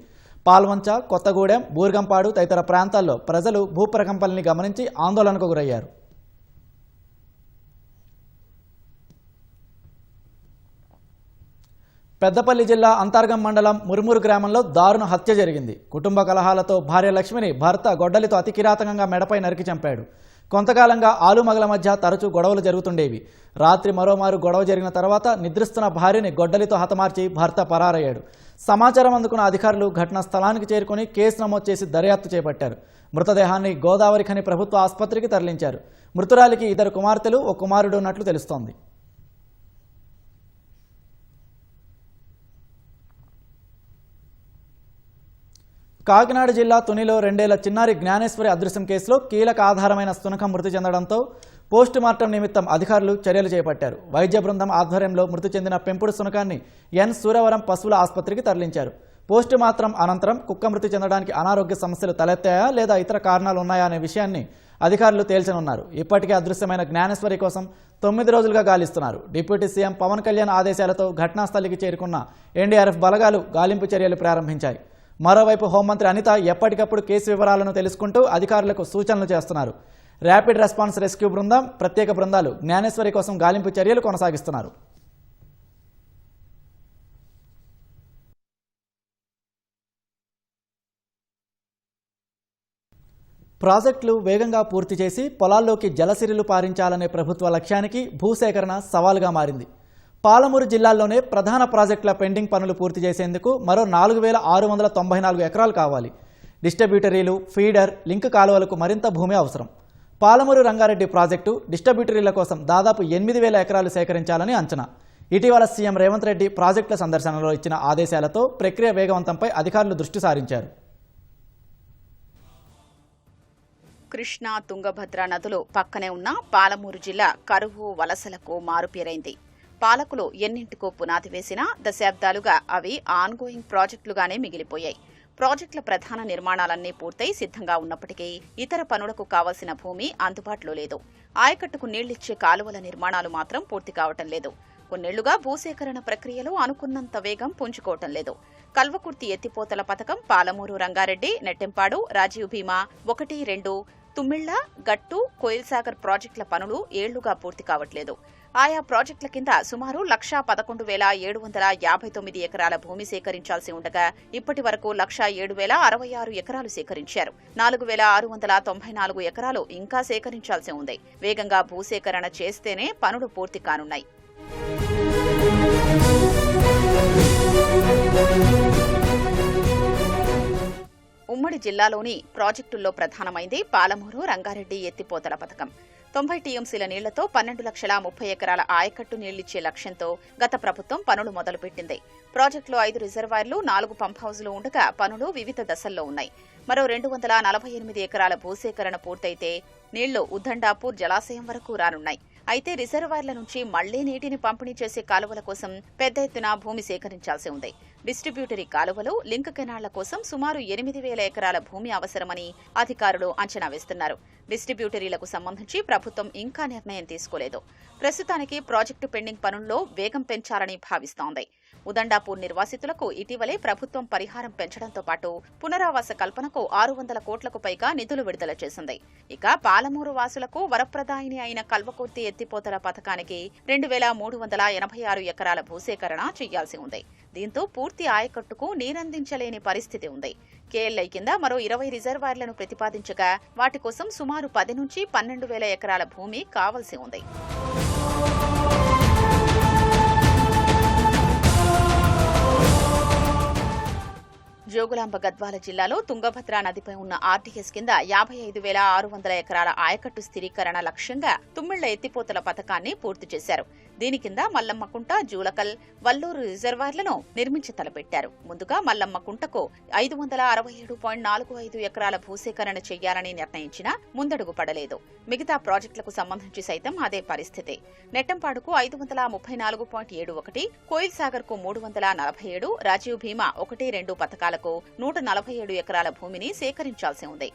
పాల్వంచ, కొత్తగూడెం, బూర్గంపాడు తదితర ప్రాంతాల్లో ప్రజలు భూప్రకంపనని గమనించి ఆందోళనకు గురయ్యారు. పెద్దపల్లి జిల్లా అంతర్గం మండలం మురుమూరు గ్రామంలో దారుణ హత్య జరిగింది. కుటుంబ కలహాలతో భార్య లక్ష్మిని భర్త గొడ్డలితో అతి కిరాతకంగా మెడపై నరికి చంపాడు. కొంతకాలంగా ఆలుమగల మధ్య తరచూ గొడవలు జరుగుతుండేవి. రాత్రి మరోమారు గొడవ జరిగిన తర్వాత నిద్రిస్తున్న భార్యని గొడ్డలితో హతమార్చి భర్త పరారయ్యాడు. సమాచారం అందుకున్న అధికారులు ఘటనా స్థలానికి చేరుకుని కేసు నమోదు చేసి దర్యాప్తు చేపట్టారు. మృతదేహాన్ని గోదావరి ఖని ప్రభుత్వ ఆసుపత్రికి తరలించారు. మృతురాలికి 2 కుమార్తెలు, 1 కుమారుడు ఉన్నట్లు తెలుస్తోంది. కాకినాడ జిల్లా తునిలో 2 ఏళ్ల చిన్నారి జ్ఞానేశ్వరి అదృశ్యం కేసులో కీలక ఆధారమైన సునకం మృతి చెందడంతో పోస్టుమార్టం నిమిత్తం అధికారులు చర్యలు చేపట్టారు. వైద్య బృందం ఆధ్వర్యంలో మృతి చెందిన పెంపుడు సునకాన్ని ఎన్ సూరవరం పశువుల ఆసుపత్రికి తరలించారు. పోస్టుమార్టం అనంతరం కుక్క మృతి చెందడానికి అనారోగ్య సమస్యలు తలెత్తాయా లేదా ఇతర కారణాలు ఉన్నాయా అనే విషయాన్ని అధికారులు తేల్చనున్నారు. ఇప్పటికే అదృశ్యమైన జ్ఞానేశ్వరి కోసం 9 రోజులుగా గాలిస్తున్నారు. డిప్యూటీ సీఎం పవన్ కళ్యాణ్ ఆదేశాలతో ఘటనాస్థలికి చేరుకున్న NDRF బలగాలు గాలింపు చర్యలు ప్రారంభించాయి. మరోవైపు హోంమంత్రి అనిత ఎప్పటికప్పుడు కేసు వివరాలను తెలుసుకుంటూ అధికారులకు సూచనలు చేస్తున్నారు. ర్యాపిడ్ రెస్పాన్స్ రెస్క్యూ బృందం, ప్రత్యేక బృందాలు జ్ఞానేశ్వరి కోసం గాలింపు చర్యలు కొనసాగిస్తున్నారు. ప్రాజెక్టులు వేగంగా పూర్తి చేసి పొలాల్లోకి జలసిరిలు పారించాలనే ప్రభుత్వ లక్ష్యానికి భూసేకరణ సవాలుగా మారింది. పాలమూరు జిల్లాల్లోనే ప్రధాన ప్రాజెక్టుల పెండింగ్ పనులు పూర్తి చేసేందుకు మరో 4,694 ఎకరాలు కావాలి. డిస్ట్రిబ్యూటరీలు, ఫీడర్, లింక్ కాలువలకు మరింత భూమి అవసరం. పాలమూరు రంగారెడ్డి ప్రాజెక్టు డిస్ట్రిబ్యూటరీల కోసం దాదాపు 8,000 ఎకరాలు సేకరించాలని అంచనా. ఇటీవల సీఎం రేవంత్ రెడ్డి ప్రాజెక్టుల సందర్శనలో ఇచ్చిన ఆదేశాలతో ప్రక్రియ వేగవంతంపై అధికారులు దృష్టి సారించారు. కృష్ణా, తుంగభద్ర నదులు పక్కనే ఉన్న పాలమూరు జిల్లా కరువు, వలసలకు మారుపేరైంది. పాలకులు ఎన్నింటికో పునాది వేసినా దశాబ్దాలుగా అవి ఆన్గోయింగ్ ప్రాజెక్టులుగానే మిగిలిపోయాయి. ప్రాజెక్టుల ప్రధాన నిర్మాణాలన్నీ పూర్తయి సిద్ధంగా ఉన్నప్పటికీ ఇతర పనులకు కావలసిన భూమి అందుబాటులో లేదు. ఆయకట్టుకు నీళ్లిచ్చే కాలువల నిర్మాణాలు మాత్రం పూర్తి కావటం లేదు. కొన్నేళ్లుగా భూసేకరణ ప్రక్రియలో అనుకున్నంత వేగం పుంజుకోవటం లేదు. కల్వకుర్తి ఎత్తిపోతల పథకం, పాలమూరు రంగారెడ్డి, నెట్టెంపాడు, రాజీవ్ భీమా 1, 2, తుమ్మిళ్ల, గట్టు, కోయిల్సాగర్ ప్రాజెక్టుల పనులు ఏళ్లుగా పూర్తి కావట్లేదు. ఆయా ప్రాజెక్టుల కింద సుమారు 111,759 ఎకరాల భూమి సేకరించాల్సి ఉండగా ఇప్పటి వరకు 107,066 ఎకరాలు సేకరించారు. 4,694 ఎకరాలు ఇంకా సేకరించాల్సి ఉంది. వేగంగా భూసేకరణ చేస్తేనే పనులు పూర్తి కానున్నాయి. ఉమ్మడి జిల్లాలోని ప్రాజెక్టుల్లో ప్రధానమైంది పాలమూరు రంగారెడ్డి ఎత్తిపోతల పథకం. 90 టీఎంసీల నీళ్లతో 12 లక్షల 30 ఎకరాల ఆయకట్టు నీళ్లిచ్చే లక్ష్యంతో గత ప్రభుత్వం పనులు మొదలుపెట్టింది. ప్రాజెక్టులో 5 రిజర్వాయర్లు, 4 పంప్ హౌజులు ఉండగా పనులు వివిధ దశల్లో ఉన్నాయి. మరో 248 ఎకరాల భూసేకరణ పూర్తయితే నీళ్లు ఉద్దండాపూర్ జలాశయం వరకు రానున్నాయి. అయితే రిజర్వాయర్ల నుంచి మళ్లీ నీటిని పంపిణీ చేసే కాలువల కోసం పెద్ద ఎత్తున భూమి సేకరించాల్సి ఉంది. డిస్ట్రిబ్యూటరీ కాలువలు, లింక్ కెనాళ్ల కోసం సుమారు 8,000 ఎకరాల భూమి అవసరమని అధికారులు అంచనా వేస్తున్నారు. డిస్ట్రిబ్యూటరీలకు సంబంధించి ప్రభుత్వం ఇంకా నిర్ణయం తీసుకోలేదు. ప్రస్తుతానికి ప్రాజెక్టు పెండింగ్ పనుల్లో వేగం పెంచాలని భావిస్తోంది. ఉదండాపూర్ నిర్వాసితులకు ఇటీవలే ప్రభుత్వం పరిహారం పెంచడంతో పాటు పునరావాస కల్పనకు 600 కోట్లకు పైగా నిధులు విడుదల చేసింది. ఇక పాలమూరు వాసులకు వరప్రదాయిని అయిన కల్వకుర్తి ఎత్తిపోతల పథకానికి 2,386 ఎకరాల భూసేకరణ చేయాల్సి ఉంది. దీంతో పూర్తి ఆయకట్టుకు నీరందించలేని పరిస్థితి ఉంది. కేఎల్ఐ కింద మరో 20 రిజర్వాయర్లను ప్రతిపాదించగా వాటి కోసం సుమారు 10 నుంచి 12,000 ఎకరాల భూమి కావాల్సి ఉంది. జోగులాంబ గద్వాల జిల్లాలో తుంగభద్ర నదిపై ఉన్న ఆర్టీఎస్ కింద 55,600 ఎకరాల ఆయకట్టు స్థిరీకరణ లక్ష్యంగా తుమ్మిళ్ల ఎత్తిపోతల పథకాన్ని పూర్తి చేశారు. దీని కింద మల్లమ్మకుంట, జూలకల్, వల్లూరు రిజర్వాయర్లను నిర్మించి తలపెట్టారు. ముందుగా మల్లమ్మకుంటకు 567.45 ఎకరాల భూసేకరణ చేయాలని నిర్ణయించినా ముందడుగు పడలేదు. మిగతా ప్రాజెక్టులకు సంబంధించి సైతం అదే పరిస్థితి. నెట్టంపాడుకు 534.71, కోయిల్ సాగర్ కు 347, రాజీవ్ భీమా 1-2 పథకాలకు 147 ఎకరాల భూమిని సేకరించాల్సి ఉంది.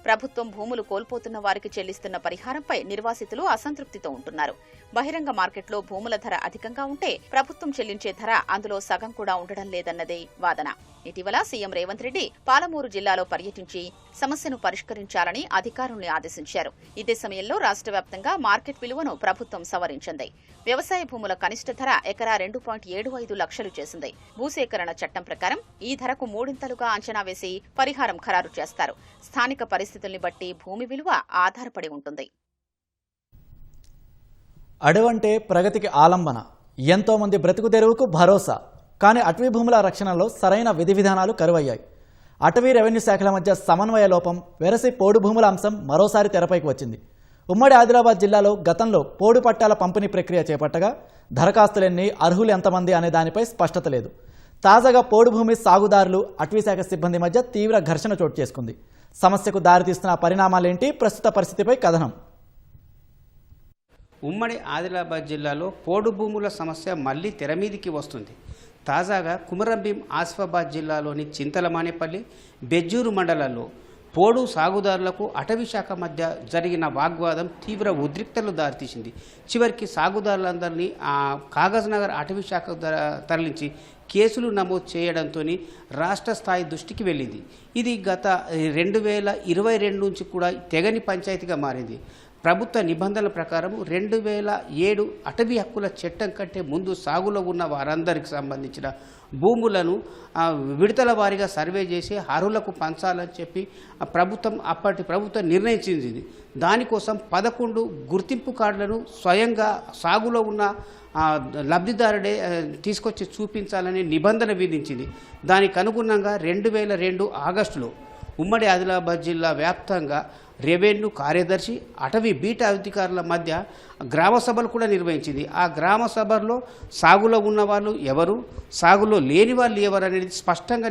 ప్రభుత్వం భూములు కోల్పోతున్న వారికి చెల్లిస్తున్న పరిహారంపై నిర్వాసితులు అసంతృప్తితో ఉంటున్నారు. బహిరంగ మార్కెట్లో భూముల ధర అధికంగా ఉంటే ప్రభుత్వం చెల్లించే ధర అందులో సగం కూడా ఉండడం లేదన్నదే వాదన. ఇటీవల సీఎం రేవంత్ రెడ్డి పాలమూరు జిల్లాలో పర్యటించి సమస్యను పరిష్కరించాలని అధికారుల్ని ఆదేశించారు. ఇదే సమయంలో రాష్ట్ర వ్యాప్తంగా మార్కెట్ విలువను ప్రభుత్వం సవరించింది. వ్యవసాయ భూముల కనిష్ట ధర ఎకరా 2.75 లక్షలు చేసింది. భూసేకరణ చట్టం ప్రకారం ఈ ధరకు 3 అంచనా వేసి పరిహారం ఖరారు చేస్తారు. స్థానిక పరిస్థితుల్ని బట్టి భూమి విలువ ఆధారపడి ఉంటుంది. అడవంటే ప్రగతికి ఆలంబన, ఎంతో మంది బ్రతుకు తెరువుకు భరోసా. కానీ అటవీ భూముల రక్షణలో సరైన విధి విధానాలు కరువయ్యాయి. అటవీ రెవెన్యూ శాఖల మధ్య సమన్వయ లోపం, వెరసి పోడు భూముల అంశం మరోసారి తెరపైకి వచ్చింది. ఉమ్మడి ఆదిలాబాద్ జిల్లాలో గతంలో పోడు పట్టాల పంపిణీ ప్రక్రియ చేపట్టగా దరఖాస్తులెన్ని, అర్హులు ఎంతమంది అనే దానిపై స్పష్టత లేదు. తాజాగా పోడు భూమి సాగుదారులు, అటవీశాఖ సిబ్బంది మధ్య తీవ్ర ఘర్షణ చోటు చేసుకుంది. సమస్యకు దారితీస్తున్న పరిణామాలేంటి? ప్రస్తుత పరిస్థితిపై కథనం. ఉమ్మడి ఆదిలాబాద్ జిల్లాలో పోడు భూముల సమస్య మళ్లీ తెరమీదికి వస్తుంది. తాజాగా కుమరంభీం ఆసిఫాబాద్ జిల్లాలోని చింతలమానేపల్లి, బెజ్జూరు మండలాల్లో పోడు సాగుదారులకు అటవీ శాఖ మధ్య జరిగిన వాగ్వాదం తీవ్ర ఉద్రిక్తలు దారితీసింది. చివరికి సాగుదారులందరినీ కాగజ్ నగర్ అటవీ శాఖ తరలించి కేసులు నమోదు చేయడంతో రాష్ట్ర స్థాయి దృష్టికి వెళ్ళింది. ఇది గత 2022 నుంచి కూడా తెగని పంచాయతీగా మారింది. ప్రభుత్వ నిబంధనల ప్రకారం 2007 అటవీ హక్కుల చట్టం కంటే ముందు సాగులో ఉన్న వారందరికి సంబంధించిన భూములను విడతల వారీగా సర్వే చేసి అర్హులకు పంచాలని చెప్పి అప్పటి ప్రభుత్వం నిర్ణయించింది. దానికోసం 11 గుర్తింపు కార్డులను స్వయంగా సాగులో ఉన్న లబ్ధిదారుడే తీసుకొచ్చి చూపించాలని నిబంధన విధించింది. దానికి అనుగుణంగా 2002 ఆగస్టులో ఉమ్మడి ఆదిలాబాద్ జిల్లా వ్యాప్తంగా రెవెన్యూ కార్యదర్శి, అటవీ బీట్ అధికారుల మధ్య గ్రామ సభలు కూడా నిర్వహించింది. ఆ గ్రామ సభల్లో సాగులో ఉన్న వాళ్ళు ఎవరు, సాగులో లేని వాళ్ళు ఎవరు అనేది స్పష్టంగా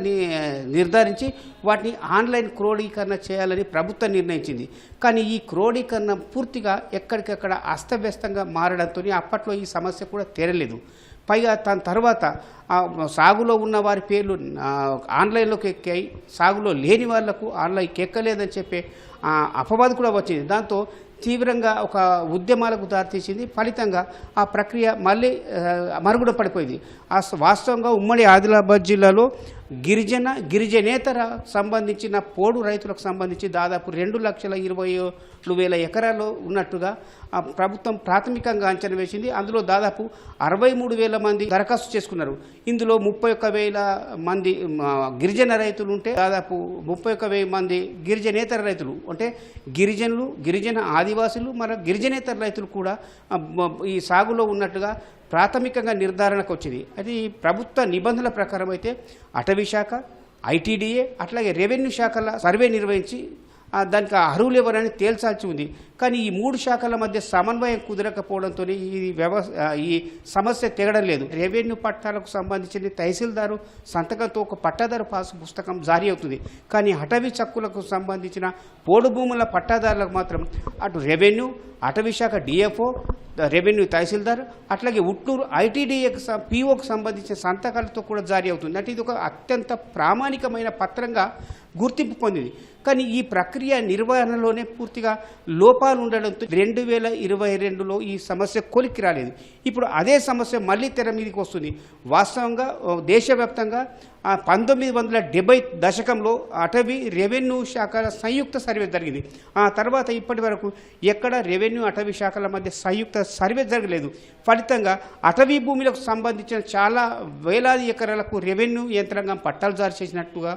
నిర్ధారించి వాటిని ఆన్లైన్ క్రోడీకరణ చేయాలని ప్రభుత్వం నిర్ణయించింది. కానీ ఈ క్రోడీకరణ పూర్తిగా ఎక్కడికక్కడ అస్తవ్యస్తంగా మారడంతో అప్పట్లో ఈ సమస్య కూడా తీరలేదు. పైగా దాని తర్వాత సాగులో ఉన్న వారి పేర్లు ఆన్లైన్లోకి ఎక్కాయి, సాగులో లేని వాళ్లకు ఆన్లైన్కి ఎక్కలేదని చెప్పే అపవాదు కూడా వచ్చింది. దాంతో తీవ్రంగా ఒక ఉద్యమాలకు దారితీసింది. ఫలితంగా ఆ ప్రక్రియ మళ్ళీ మరుగున పడిపోయింది. వాస్తవంగా ఉమ్మడి ఆదిలాబాద్ జిల్లాలో గిరిజనేతర సంబంధించిన పోడు రైతులకు సంబంధించి దాదాపు 2,27,000 ఎకరాలు ఉన్నట్టుగా ప్రభుత్వం ప్రాథమికంగా అంచనా వేసింది. అందులో దాదాపు 63,000 మంది దరఖాస్తు చేసుకున్నారు. ఇందులో 31,000 మంది గిరిజన రైతులు ఉంటే దాదాపు 31,000 మంది గిరిజనేతర రైతులు అంటే గిరిజనులు, గిరిజన ఆదివాసులు, మరి గిరిజనేతర రైతులు కూడా ఈ సాగులో ఉన్నట్టుగా ప్రాథమికంగా నిర్ధారణకు వచ్చింది. అది ప్రభుత్వ నిబంధనల ప్రకారం అయితే అటవీ శాఖ, ఐటీడీఏ అట్లాగే రెవెన్యూ శాఖల సర్వే నిర్వహించి దానికి అర్హులు ఎవరని తేల్చాల్సి ఉంది. కానీ ఈ 3 శాఖల మధ్య సమన్వయం కుదరకపోవడంతో ఈ సమస్య తెగడం లేదు. రెవెన్యూ పట్టాలకు సంబంధించిన తహసీల్దారు సంతకంతో ఒక పట్టాదారు పాస్ పుస్తకం జారీ అవుతుంది. కానీ అటవీ హక్కులకు సంబంధించిన పోడు భూముల పట్టాదారులకు మాత్రం అటు రెవెన్యూ, అటవీ శాఖ డిఎఫ్ఓ, రెవెన్యూ తహసీల్దార్, అట్లాగే ఉట్నూరు ఐటీడీఏకి పీఓకు సంబంధించిన సంతకాలతో కూడా జారీ అవుతుంది. అంటే ఇది ఒక అత్యంత ప్రామాణికమైన పత్రంగా గుర్తింపు పొందింది. కానీ ఈ ప్రక్రియ నిర్వహణలోనే పూర్తిగా లోపాలు ఉండడంతో 2022లో ఈ సమస్య కొలిక్కి రాలేదు. ఇప్పుడు అదే సమస్య మళ్ళీ తెర మీదకి వస్తుంది. వాస్తవంగా దేశవ్యాప్తంగా 1970 దశకంలో అటవీ రెవెన్యూ శాఖల సంయుక్త సర్వే జరిగింది. ఆ తర్వాత ఇప్పటి వరకు ఎక్కడ రెవెన్యూ అటవీ శాఖల మధ్య సంయుక్త సర్వే జరగలేదు. ఫలితంగా అటవీ భూములకు సంబంధించిన చాలా వేలాది ఎకరాలకు రెవెన్యూ యంత్రాంగం పట్టాలు జారీ చేసినట్టుగా,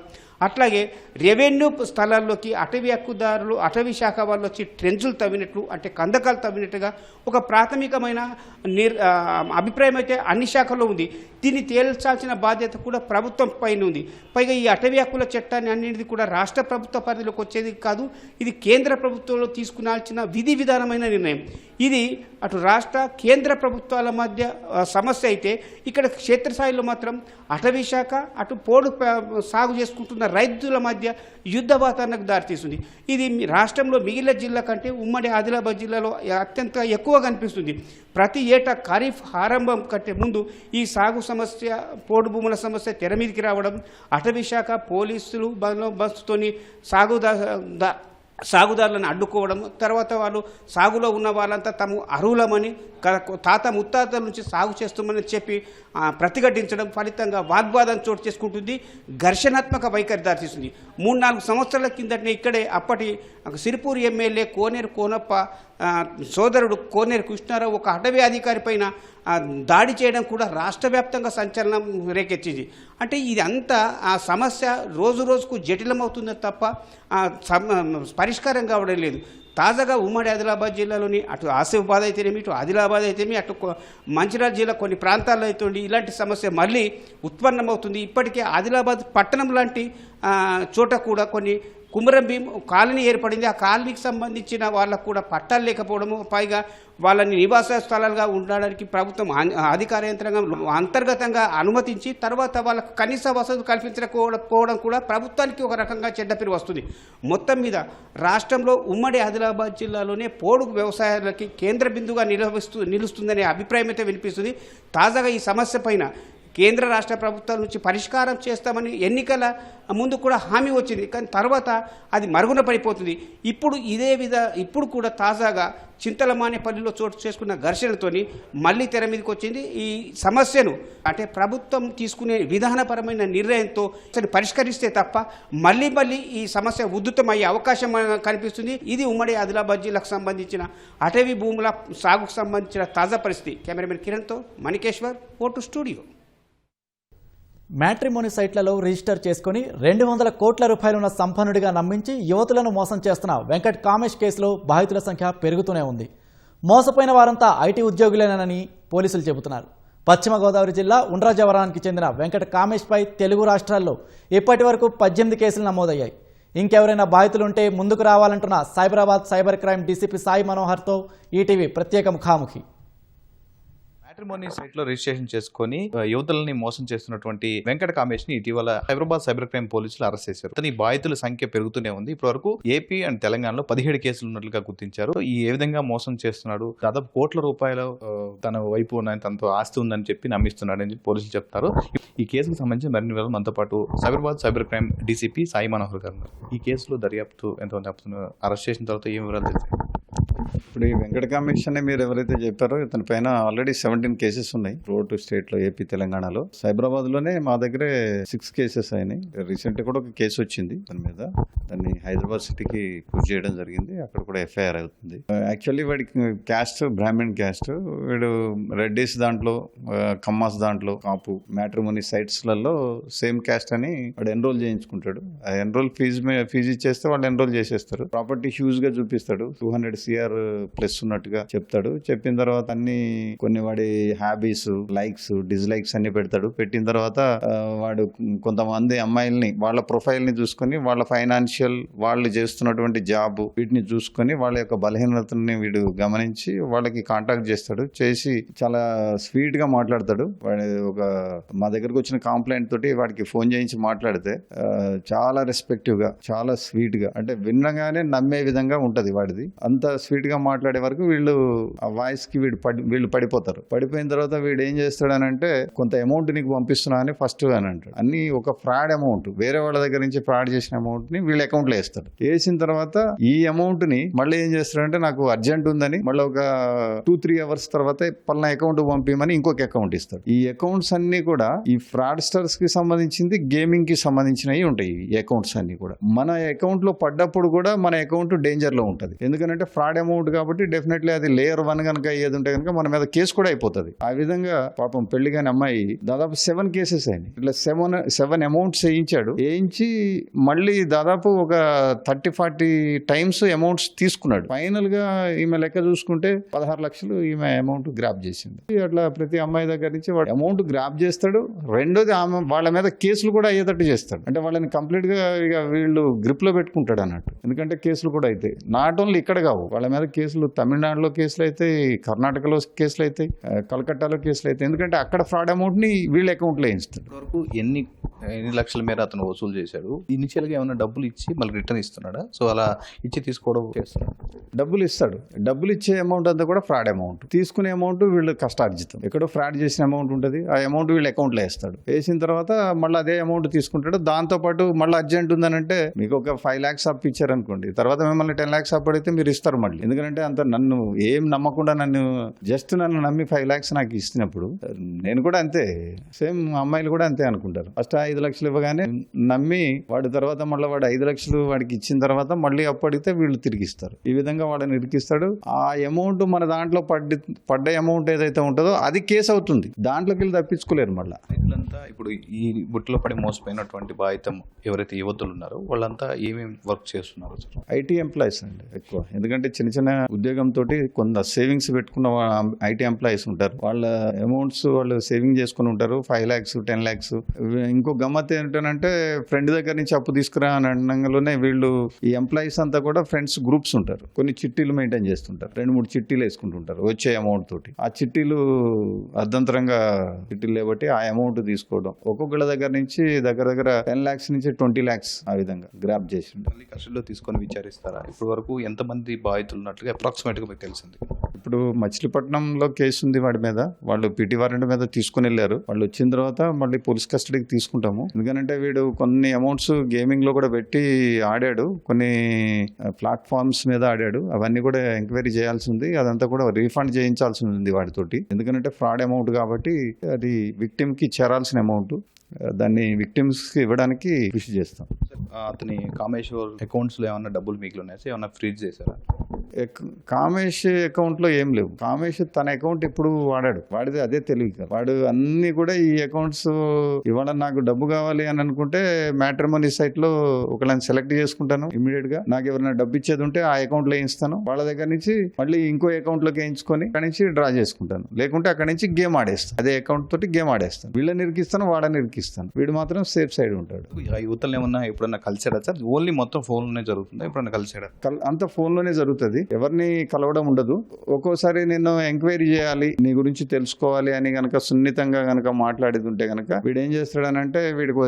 అట్లాగే రెవెన్యూ స్థలాల్లోకి అటవీ హక్కుదారులు, అటవీ శాఖ వాళ్ళు వచ్చి ట్రెంచులు తవ్వినట్లు, అంటే కందకాలు తవ్వినట్టుగా ఒక ప్రాథమికమైన అభిప్రాయం అయితే అన్ని శాఖల్లో ఉంది. దీన్ని తేల్చాల్సిన బాధ్యత కూడా ప్రభుత్వం పైన ఉంది. పైగా ఈ అటవీ హక్కుల చట్టాన్ని అన్నింటిది కూడా రాష్ట్ర ప్రభుత్వ పరిధిలోకి వచ్చేది కాదు, ఇది కేంద్ర ప్రభుత్వంలో తీసుకునాల్సిన విధి విధానమైన నిర్ణయం. ఇది అటు రాష్ట్ర కేంద్ర ప్రభుత్వాల మధ్య సమస్య అయితే, ఇక్కడ క్షేత్రస్థాయిలో మాత్రం అటవీ శాఖ, అటు పోడు సాగు చేసుకుంటున్న రైతుల మధ్య యుద్ధ వాతావరణకు దారితీస్తుంది. ఇది రాష్ట్రంలో మిగిలిన జిల్లా కంటే ఉమ్మడి ఆదిలాబాద్ జిల్లాలో అత్యంత ఎక్కువగా కనిపిస్తుంది. ప్రతి ఏటా ఖరీఫ్ ఆరంభం కంటే ముందు ఈ సాగు సమస్య, పోడు భూముల సమస్య తెర మీదకి రావడం, అటవీ శాఖ పోలీసులు బందోబస్తుతోని సాగుదారులను అడ్డుకోవడం, తర్వాత వాళ్ళు సాగులో ఉన్న వాళ్ళంతా తాము అర్హులమని, తాత ముత్తాతల నుంచి సాగు చేస్తామని చెప్పి ప్రతిఘటించడం ఫలితంగా వాగ్వాదం చోటు చేసుకుంటుంది, ఘర్షణాత్మక వైఖరి దారితీస్తుంది. 3-4 సంవత్సరాల కిందటనే ఇక్కడే అప్పటి సిరిపూర్ ఎమ్మెల్యే కోనేరు కోనప్ప సోదరుడు కోనేరు కృష్ణారావు ఒక అటవీ అధికారి పైన దాడి చేయడం కూడా రాష్ట్ర వ్యాప్తంగా సంచలనం రేకెత్తింది. అంటే ఇదంతా ఆ సమస్య రోజు రోజుకు జటిలమవుతుందో తప్ప పరిష్కారం కావడం లేదు. తాజాగా ఉమ్మడి ఆదిలాబాద్ జిల్లాలోని అటు ఆసిఫాబాద్ అయితేనేమి, ఇటు ఆదిలాబాద్ అయితేనేమి, అటు మంచిర్యాల జిల్లా కొన్ని ప్రాంతాల్లో అయితే ఇలాంటి సమస్య మళ్ళీ ఉత్పన్నమవుతుంది. ఇప్పటికే ఆదిలాబాద్ పట్టణం లాంటి చోట కూడా కొన్ని కుమరం భీం కాలనీ ఏర్పడింది. ఆ కాలనీకి సంబంధించిన వాళ్ళకు కూడా పట్టాలు లేకపోవడము, పైగా వాళ్ళని నివాస స్థలాలుగా ఉండడానికి ప్రభుత్వం అధికార యంత్రాంగం అంతర్గతంగా అనుమతించి తర్వాత వాళ్ళకు కనీస వసతులు కల్పించకపోవడం కూడా ప్రభుత్వానికి ఒక రకంగా చెడ్డ పేరు వస్తుంది. మొత్తం మీద రాష్ట్రంలో ఉమ్మడి ఆదిలాబాద్ జిల్లాలోనే పోడు వ్యవసాయాలకి కేంద్ర బిందుగా నిలుస్తుందనే అభిప్రాయం అయితే వినిపిస్తుంది. తాజాగా ఈ సమస్య పైన కేంద్ర రాష్ట్ర ప్రభుత్వాల నుంచి పరిష్కారం చేస్తామని ఎన్నికల ముందు కూడా హామీ వచ్చింది, కానీ తర్వాత అది మరుగున పడిపోతుంది. ఇప్పుడు కూడా తాజాగా చింతలమానేపల్లిలో చోటు చేసుకున్న ఘర్షణతోని మళ్ళీ తెర మీదకి వచ్చింది. ఈ సమస్యను అంటే ప్రభుత్వం తీసుకునే విధానపరమైన నిర్ణయంతో పరిష్కరిస్తే తప్ప మళ్ళీ ఈ సమస్య ఉధృతమయ్యే అవకాశం కనిపిస్తుంది. ఇది ఉమ్మడి ఆదిలాబాద్ జిల్లాకు సంబంధించిన అటవీ భూముల సాగుకు సంబంధించిన తాజా పరిస్థితి. కెమెరామెన్ కిరణ్తో మణికేశ్వర్, ఓటు స్టూడియో. మ్యాట్రిమోనీ సైట్లలో రిజిస్టర్ చేసుకుని 200 కోట్ల రూపాయలున్న సంపన్నుడిగా నమ్మించి యువతులను మోసం చేస్తున్న వెంకట్ కామేష్ కేసులో బాధితుల సంఖ్య పెరుగుతూనే ఉంది. మోసపోయిన వారంతా ఐటీ ఉద్యోగులేనని పోలీసులు చెబుతున్నారు. పశ్చిమ గోదావరి జిల్లా ఉండ్రాజవరానికి చెందిన వెంకట్ కామేష్పై తెలుగు రాష్ట్రాల్లో ఇప్పటి వరకు 18 కేసులు నమోదయ్యాయి. ఇంకెవరైనా బాధితులుంటే ముందుకు రావాలంటున్న Cyberabad cyber crime DCP Sai మనోహర్తో ఈటీవీ ప్రత్యేక ముఖాముఖి. మ్యాట్రిమోనీ సైట్ లో రిజిస్ట్రేషన్ చేసుకుని యువతులని మోసం చేస్తున్నటువంటి వెంకట కామేష్ ని ఇటీవల హైదరాబాద్ సైబర్ క్రైమ్ పోలీసులు అరెస్ట్ చేశారు. అతని బాధితుల సంఖ్య పెరుగుతూనే ఉంది. ఇప్పటి వరకు ఏపీ అండ్ తెలంగాణలో 17 కేసులు ఉన్నట్లుగా గుర్తించారు. ఏ విధంగా మోసం చేస్తున్నాడు, దాదాపు కోట్ల రూపాయలు తన వైపు ఉన్నాయని, తనతో ఆస్తి ఉందని చెప్పి నమ్మిస్తున్నాడు అని పోలీసులు చెప్తారు. ఈ కేసుకు సంబంధించి మరిన్ని వివరాలు మనతో పాటు Hyderabad cyber crime DCP Sai Manohar గారు ఉన్నారు. ఈ కేసులో దర్యాప్తు ఎంతమంది అరెస్ట్ చేసిన తర్వాత ఏం వివరాలు తెలిసాయి? ఇప్పుడు ఈ వెంకట కామేష్ అని మీరు ఎవరైతే చెప్పారో ఇతని పైన ఆల్రెడీ 17 కేసెస్ ఉన్నాయి రోడ్ స్టేట్ లో, ఏపీ తెలంగాణలో. సైబరాబాద్ లోనే మా దగ్గరే 6 కేసెస్ అయినాయి. రీసెంట్ కూడా ఒక కేసు వచ్చింది దాని మీద. దాన్ని హైదరాబాద్ సిటీకి పుష్ చేయడం జరిగింది. అక్కడ కూడా ఎఫ్ఐఆర్ అవుతుంది. యాక్చువల్లీ వాడికి క్యాస్ట్ బ్రాహ్మణ్ క్యాస్ట్. వీడు రెడ్డిస్ దాంట్లో, కమ్మాస్ దాంట్లో, కాపు మ్యాట్రిమోనీ సైట్స్ లలో సేమ్ క్యాస్ట్ అని వాడు ఎన్రోల్ చేయించుకుంటాడు. ఆ ఎన్రోల్ ఫీజు ఇచ్చేస్తే వాళ్ళు ఎన్రోల్ చేసేస్తారు. ప్రాపర్టీ హ్యూజ్ గా చూపిస్తాడు. 200 CR క్రోర్ ప్లస్ ఉన్నట్టుగా చెప్తాడు. చెప్పిన తర్వాత అన్ని కొన్ని వాడి హ్యాబీస్, లైక్స్, డిస్లైక్స్ అన్ని పెడతాడు. పెట్టిన తర్వాత వాడు కొంతమంది అమ్మాయిల్ని వాళ్ళ ప్రొఫైల్ ని చూసుకొని వాళ్ళ ఫైనాన్షియల్, వాళ్ళు చేస్తున్నటువంటి జాబ్ వీటిని చూసుకొని వాళ్ళ యొక్క బలహీనతని వీడు గమనించి వాళ్ళకి కాంటాక్ట్ చేస్తాడు. చేసి చాలా స్వీట్ గా మాట్లాడతాడు. వాడు మా దగ్గరకు వచ్చిన కంప్లైంట్ తోటి వాడికి ఫోన్ చేయించి మాట్లాడితే చాలా రెస్పెక్టివ్ గా, చాలా స్వీట్ గా, అంటే వినగానే నమ్మే విధంగా ఉంటది వాడిది. అంత స్వీట్ గా మాట్లాడే వరకు వీళ్ళు ఆ వాయిస్ కి వీళ్ళు పడిపోతారు. పడిపోయిన తర్వాత వీడు ఏం చేస్తాడనంటే కొంత అమౌంట్ నీకు పంపిస్తున్నా అని ఫస్ట్ అని అంటాడు. అన్ని ఒక ఫ్రాడ్ అమౌంట్, వేరే వాళ్ళ దగ్గర నుంచి ఫ్రాడ్ చేసిన అమౌంట్ ని వీళ్ళ అకౌంట్ లో వేస్తాడు. వేసిన తర్వాత ఈ అమౌంట్ ని మళ్ళీ ఏం చేస్తాడంటే నాకు అర్జెంట్ ఉందని మళ్ళీ ఒక 2-3 అవర్స్ తర్వాత పలానా అకౌంట్ పంపించమని ఇంకొక అకౌంట్ ఇస్తాడు. ఈ అకౌంట్స్ అన్ని కూడా ఈ ఫ్రాడ్స్టర్స్ కి సంబంధించింది, గేమింగ్ కి సంబంధించినవి ఉంటాయి. ఈ అకౌంట్స్ అన్ని కూడా మన అకౌంట్ లో పడ్డప్పుడు కూడా మన అకౌంట్ డేంజర్ లో ఉంటుంది. ఎందుకంటే ఫ్రాడ్ అమౌంట్ కాబట్టి డెఫినెట్లీ అది లేయర్ 1 కనుక ఏది ఉంటే కనుక మన మీద కేసు కూడా అయిపోతుంది. ఆ విధంగా పాపం పెళ్లి కాని అమ్మాయి దాదాపు 7 కేసెస్ అయినాయి. ఇట్లా 7 అమౌంట్స్ వేయించి మళ్ళీ దాదాపు ఒక 30-40 టైమ్స్ అమౌంట్స్ తీసుకున్నాడు. ఫైనల్ గా ఈమె లెక్క చూసుకుంటే 16 లక్షలు ఈమె అమౌంట్ గ్రాప్ చేసింది. అట్లా ప్రతి అమ్మాయి దగ్గర నుంచి వాడు అమౌంట్ గ్రాప్ చేస్తాడు. రెండోది ఆమె వాళ్ళ మీద కేసులు కూడా అయ్యేటట్టు చేస్తాడు. అంటే వాళ్ళని కంప్లీట్ గా ఇక వీళ్ళు గ్రిప్ లో పెట్టుకుంటాడు అన్నట్టు. ఎందుకంటే కేసులు కూడా అయితే నాట్ ఓన్లీ ఇక్కడ కావు, వాళ్ళ మీద కేసులు తమిళనాడులో కేసులు అయితే, కర్ణాటకలో కేసులు అయితే, కలకట్టాలో కేసులు అయితే. ఎందుకంటే అక్కడ ఫ్రాడ్ అమౌంట్ ని వీళ్ళ అకౌంట్ లో వేయిస్తాడు. వరకు ఎన్ని లక్షల మేర అతను వసూలు చేశాడు? ఇనిషియల్ గా ఏమైనా డబ్బులు ఇచ్చి మళ్ళీ రిటర్న్ ఇస్తున్నాడా? సో అలా ఇచ్చి తీసుకోవడం చేస్తున్నాడు. డబ్బులు ఇస్తాడు. డబ్బులు ఇచ్చే అమౌంట్ అంతా కూడా ఫ్రాడ్ అమౌంట్. తీసుకునే అమౌంట్ వీళ్ళు కష్టార్జితం. ఎక్కడో ఫ్రాడ్ చేసిన అమౌంట్ ఉంటుంది, ఆ అమౌంట్ వీళ్ళ అకౌంట్ లో వేస్తాడు. వేసిన తర్వాత మళ్ళీ అదే అమౌంట్ తీసుకుంటాడు. దాంతో పాటు మళ్ళీ అర్జెంట్ ఉందనంటే మీకు ఒక 5 lakhs అప్పు ఇచ్చారు అనుకోండి, తర్వాత మిమ్మల్ని 10 lakhs అప్పు అడిగితే మీరు ఇస్తారు మళ్ళీ. ఎందుకంటే అంత నన్ను ఏం నమ్మకుండా నన్ను నమ్మి 5 lakhs నాకు ఇచ్చినప్పుడు నేను కూడా అంతే, సేమ్ అమ్మాయిలు కూడా అంతే అనుకుంటారు. ఫస్ట్ 5 లక్షలు ఇవ్వగానే నమ్మి వాడి తర్వాత మళ్ళీ వాడు 5 లక్షలు వాడికి ఇచ్చిన తర్వాత మళ్ళీ అప్పు అడిగితే వీళ్ళు తిరిగిస్తారు. ఈ విధంగా వాడిని ఇరికిస్తాడు. ఆ అమౌంట్ మన దాంట్లో పడ్డ అమౌంట్ ఏదైతే ఉంటుందో అది కేసు అవుతుంది. దాంట్లోకి వెళ్ళి తప్పించుకోలేరు. మళ్ళీ రైతులంతా ఇప్పుడు ఈ బుట్టలో పడి మోసపోయినటువంటి బాధితం ఎవరైతే యువతులు ఉన్నారో వాళ్ళంతా ఏమేమి వర్క్ చేస్తున్నారు? ఐటీ ఎంప్లాయీస్ అండి ఎక్కువ. ఎందుకంటే చిన్న చిన్న ఉద్యోగంతో కొంత సేవింగ్స్ పెట్టుకున్న ఐటీ ఎంప్లాయీస్ ఉంటారు. వాళ్ళ అమౌంట్స్ వాళ్ళు సేవింగ్ చేసుకుని ఉంటారు. 5 lakhs 10 lakhs. ఇంకో గమ్మత్ ఏంటంటే ఫ్రెండ్ దగ్గర నుంచి అప్పు తీసుకురా అని అనగానే వీళ్ళు ఈ ఎంప్లాయీస్ అంతా కూడా ఫ్రెండ్స్ గ్రూప్స్ ఉంటారు. కొన్ని చిట్టీలు మెయింటైన్ చేస్తుంటారు. 2-3 చిట్టీలు వేసుకుంటుంటారు వచ్చే అమౌంట్ తోటి. ఆ చిట్టీలు అర్ధంతరంగా చిట్టీలు లేబట్టి ఆ అమౌంట్ తీసుకోవడం, ఒక్కొక్కళ్ళ దగ్గర నుంచి దగ్గర 10 lakhs నుంచి 20 lakhs ఆ విధంగా గ్రాప్ చేసి కస్టడీలో తీసుకొని విచారిస్తారా? ఇప్పుడు వరకు ఎంతమంది బాధితులు ఉన్నట్లుగా అప్రాక్సిమేట్ గా మీకు తెలిసింది? ఇప్పుడు మచిలీపట్నంలో కేసు ఉంది వాడి మీద. వాళ్ళు పిటి వారెంట్ మీద తీసుకుని వెళ్ళారు. వాళ్ళు వచ్చిన తర్వాత మళ్ళీ పోలీస్ కస్టడీకి తీసుకుంటాము. ఎందుకంటే వీడు కొన్ని అమౌంట్స్ గేమింగ్ లో కూడా పెట్టి ఆడాడు, కొన్ని ప్లాట్ఫామ్స్ మీద ఆడాడు. అవన్నీ కూడా ఎంక్వైరీ చేయాల్సి ఉంది. అదంతా కూడా రీఫండ్ చేయించాల్సి ఉంది వాడితోటి. ఎందుకంటే ఫ్రాడ్ అమౌంట్ కాబట్టి అది విక్టిమ్ కి చేరాల్సిన అమౌంట్. దాన్ని విక్టిమ్స్ కి ఇవ్వడానికి కృషి చేస్తాం. అతని కామేశ్వర్ అకౌంట్స్ లో ఏమన్నా డబ్బులు మిగిలి ఉన్నాయా? ఏమన్నా ఫ్రీజ్ చేశారా? కామేష్ అకౌంట్ లో ఏం లేవు. కామేష్ తన అకౌంట్ ఎప్పుడు వాడాడు. వాడిది అదే తెలివి. వాడు అన్ని కూడా ఈ అకౌంట్స్ ఇవాళ నాకు డబ్బు కావాలి అని అనుకుంటే మ్యాట్రిమోనీ సైట్ లో ఒకళ్ళని సెలెక్ట్ చేసుకుంటాను. ఇమీడియట్ గా నాకు ఎవరైనా డబ్బు ఇచ్చేది ఉంటే ఆ అకౌంట్ లో వేయిస్తాను. వాళ్ళ దగ్గర నుంచి మళ్ళీ ఇంకో అకౌంట్ లోకి వేయించుకొని అక్కడి నుంచి డ్రా చేసుకుంటాను. లేకుంటే అక్కడి నుంచి గేమ్ ఆడేస్తాను. అదే అకౌంట్ తోటి గేమ్ ఆడేస్తాను. వీళ్ళని ఇరికిస్తాను, వాడని ఇరికిస్తాను. వీడు మాత్రం సేఫ్ సైడ్ ఉంటాడు. యువతలు ఏమన్నా ఎప్పుడన్నా కలిసాడా సార్? ఓన్లీ మొత్తం ఫోన్ లోనే జరుగుతుందా? ఎప్పుడన్నా కలిసాడా? అంత ఫోన్ లోనే జరుగుతుంది. ఎవరిని కలవడం ఉండదు. ఒక్కోసారి నేను ఎంక్వైరీ చేయాలి, నీ గురించి తెలుసుకోవాలి అని గనక సున్నితంగా గనక మాట్లాడేది ఉంటే గనక వీడు ఏం చేస్తాడనంటే వీడికి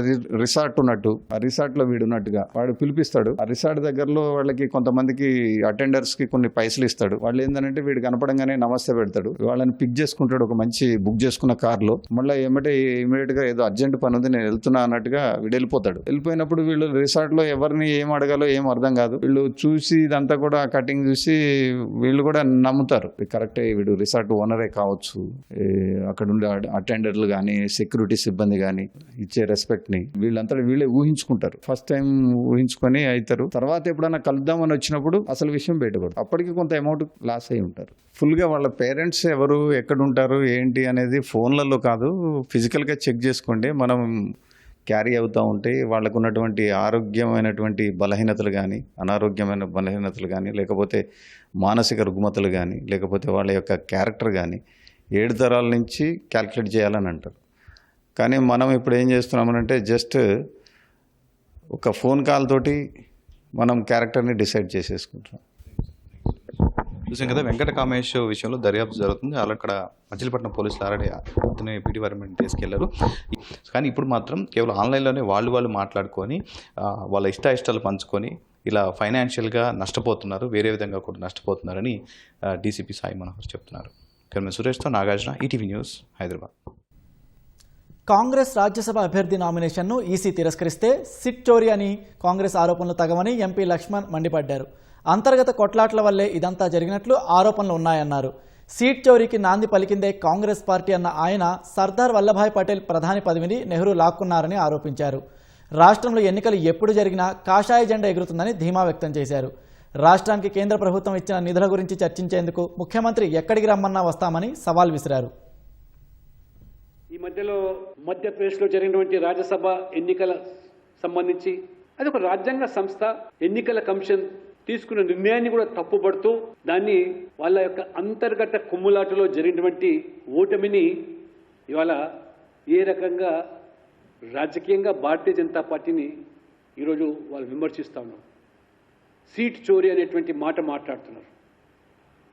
రిసార్ట్ ఉన్నట్టు, ఆ రిసార్ట్ లో వీడు ఉన్నట్టుగా వాడు పిలిపిస్తాడు. ఆ రిసార్ట్ దగ్గరలో వాళ్ళకి కొంతమందికి అటెండర్స్ కి కొన్ని పైసలు ఇస్తాడు. వాళ్ళు ఏంటంటే వీడు కనపడంగానే నమస్తే పెడతాడు. వాళ్ళని పిక్ చేసుకుంటాడు ఒక మంచి బుక్ చేసుకున్న కార్ లో. మళ్ళీ ఇమీడియట్ గా ఏదో అర్జెంట్ పని ఉంది నేను వెళ్తున్నా అన్నట్టుగా వీడు వెళ్ళిపోతాడు. వెళ్ళిపోయినప్పుడు వీళ్ళు రిసార్ట్ లో ఎవరిని ఏం అడగాలో ఏం అర్థం కాదు. వీళ్ళు చూసి ఇదంతా కూడా కటింగ్ చూసి వీళ్ళు కూడా నమ్ముతారు కరెక్టే వీడు రిసార్ట్ ఓనరే కావచ్చు. అక్కడ ఉండే అటెండర్లు కానీ సెక్యూరిటీ సిబ్బంది కానీ ఇచ్చే రెస్పెక్ట్ ని వీళ్ళే ఊహించుకుంటారు. ఫస్ట్ టైం ఊహించుకొని అవుతారు. తర్వాత ఎప్పుడైనా కలుద్దామని వచ్చినప్పుడు అసలు విషయం బయటపడదు. అప్పటికి కొంత అమౌంట్ లాస్ అయి ఉంటారు. ఫుల్ గా వాళ్ళ పేరెంట్స్ ఎవరు, ఎక్కడ ఉంటారు, ఏంటి అనేది ఫోన్లలో కాదు, ఫిజికల్ గా చెక్ చేసుకోండి. మనం క్యారీ అవుతూ ఉంటే వాళ్ళకు ఉన్నటువంటి ఆరోగ్యమైనటువంటి బలహీనతలు కానీ, అనారోగ్యమైన బలహీనతలు కానీ, లేకపోతే మానసిక రుగ్మతలు కానీ, లేకపోతే వాళ్ళ యొక్క క్యారెక్టర్ కానీ 7 తరాల నుంచి క్యాల్కులేట్ చేయాలని అంటారు. కానీ మనం ఇప్పుడు ఏం చేస్తున్నామనంటే జస్ట్ ఒక ఫోన్ కాల్ తోటి మనం క్యారెక్టర్ని డిసైడ్ చేసేసుకుంటున్నాం. చూసాం కదా, వెంకట కామేష్ విషయంలో దర్యాప్తు జరుగుతుంది. అక్కడ మచిలీపట్నం పోలీసులు ఆల్రెడీ అతని పీటీవారిమెంట్ తీసుకెళ్లారు. కానీ ఇప్పుడు మాత్రం కేవలం ఆన్లైన్లోనే వాళ్ళు మాట్లాడుకొని వాళ్ళ ఇష్టాలు పంచుకొని ఇలా ఫైనాన్షియల్గా నష్టపోతున్నారు, వేరే విధంగా కూడా నష్టపోతున్నారని డీసీపీ సాయి మనోహర్ చెప్తున్నారు. కెమెరా సురేష్తో నాగార్జున, ఈటీవీ న్యూస్, హైదరాబాద్. కాంగ్రెస్ రాజ్యసభ అభ్యర్థి నామినేషన్ను ఈసీ తిరస్కరిస్తే సిట్ చోరీ అని కాంగ్రెస్ ఆరోపణలు తగవని ఎంపీ లక్ష్మణ్ మండిపడ్డారు. అంతర్గత కొట్లాట్ల వల్లే ఇదంతా జరిగినట్లు ఆరోపణలు ఉన్నాయన్నారు. సీట్ చోరీకి నాంది పలికిందే కాంగ్రెస్ పార్టీ అన్న ఆయన సర్దార్ వల్లభాయ్ పటేల్ ప్రధాని పదవిని నెహ్రూ లాక్కున్నారని ఆరోపించారు. రాష్ట్రంలో ఎన్నికలు ఎప్పుడు జరిగినా కాషాయ జెండా ఎగురుతుందని ధీమా వ్యక్తం చేశారు. రాష్ట్రానికి కేంద్ర ప్రభుత్వం ఇచ్చిన నిధుల గురించి చర్చించేందుకు ముఖ్యమంత్రి ఎక్కడికి రమ్మన్నా వస్తామని సవాల్ విసిరారు. ఈ మధ్యలో మధ్యప్రదేశ్లో జరిగినటువంటి రాజ్యసభ ఎన్నికల సంబంధించి అది ఒక రాజ్యాంగ సంస్థ, ఎన్నికల కమిషన్ తీసుకున్న నిర్ణయాన్ని కూడా తప్పుపడుతూ దాన్ని వాళ్ళ యొక్క అంతర్గత కుమ్ములాటలో జరిగినటువంటి ఓటమిని ఇవాళ ఏ రకంగా రాజకీయంగా భారతీయ జనతా పార్టీని ఈరోజు వాళ్ళు విమర్శిస్తూ ఉన్నారు. సీట్ చోరీ అనేటువంటి మాట మాట్లాడుతున్నారు.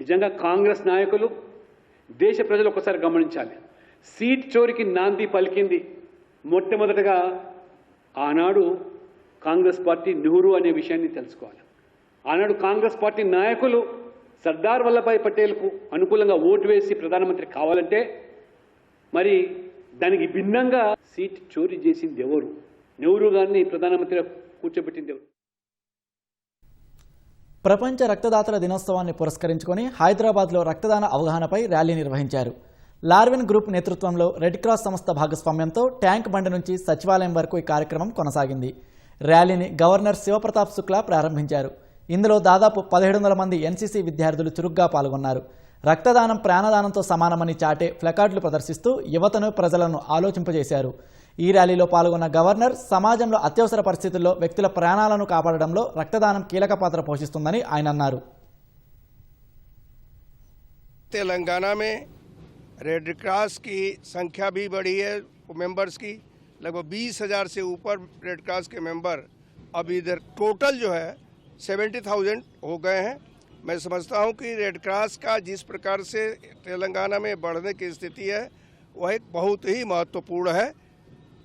నిజంగా కాంగ్రెస్ నాయకులు, దేశ ప్రజలు ఒకసారి గమనించాలి. సీట్ చోరీకి నాంది పలికింది మొట్టమొదటగా ఆనాడు కాంగ్రెస్ పార్టీ నెహ్రూ అనే విషయాన్ని తెలుసుకోవాలి. ఆనాడు కాంగ్రెస్ పార్టీ నాయకులు సర్దార్ వల్లభాయ్ పటేల్కు అనుకూలంగా ఓటు వేసి ప్రధానమంత్రి కావాలంటే మరి దానికి భిన్నంగా సీట్ చోరీ చేసింది ఎవరు? నెహ్రూ గారిని ప్రధానమంత్రిగా కూర్చోబెట్టింది ఎవరు? ప్రపంచ రక్తదాతల దినోత్సవాన్ని పురస్కరించుకొని హైదరాబాద్లో రక్తదాన అవగాహనపై ర్యాలీ నిర్వహించారు. లార్విన్ గ్రూప్ నేతృత్వంలో రెడ్ క్రాస్ సంస్థ భాగస్వామ్యంతో ట్యాంక్ బండి నుంచి సచివాలయం వరకు ఈ కార్యక్రమం కొనసాగింది. ర్యాలీని గవర్నర్ శివప్రతాప్ శుక్లా ప్రారంభించారు. ఇందులో దాదాపు 1700 మంది ఎన్సీసీ విద్యార్థులు చురుగ్గా పాల్గొన్నారు. రక్తదానం ప్రాణదానంతో సమానమని చాటే ప్లకార్డులు ప్రదర్శిస్తూ యువతను, ప్రజలను ఆలోచింపజేశారు. ఈ ర్యాలీలో పాల్గొన్న గవర్నర్ సమాజంలో అత్యవసర పరిస్థితుల్లో వ్యక్తుల ప్రాణాలను కాపాడడంలో రక్తదానం కీలక పాత్ర పోషిస్తుందని ఆయన అన్నారు. तेलंगाना में रेड क्रॉस की संख्या भी बढ़ी है, मेंबर्स की लगभग 20,000 से ऊपर रेड क्रॉस के मेंबर अब इधर टोटल जो है 70,000 हो गए हैं। मैं समझता हूं कि रेड क्रॉस का जिस प्रकार से तेलंगाना में बढ़ने की स्थिति है वह एक बहुत ही महत्वपूर्ण है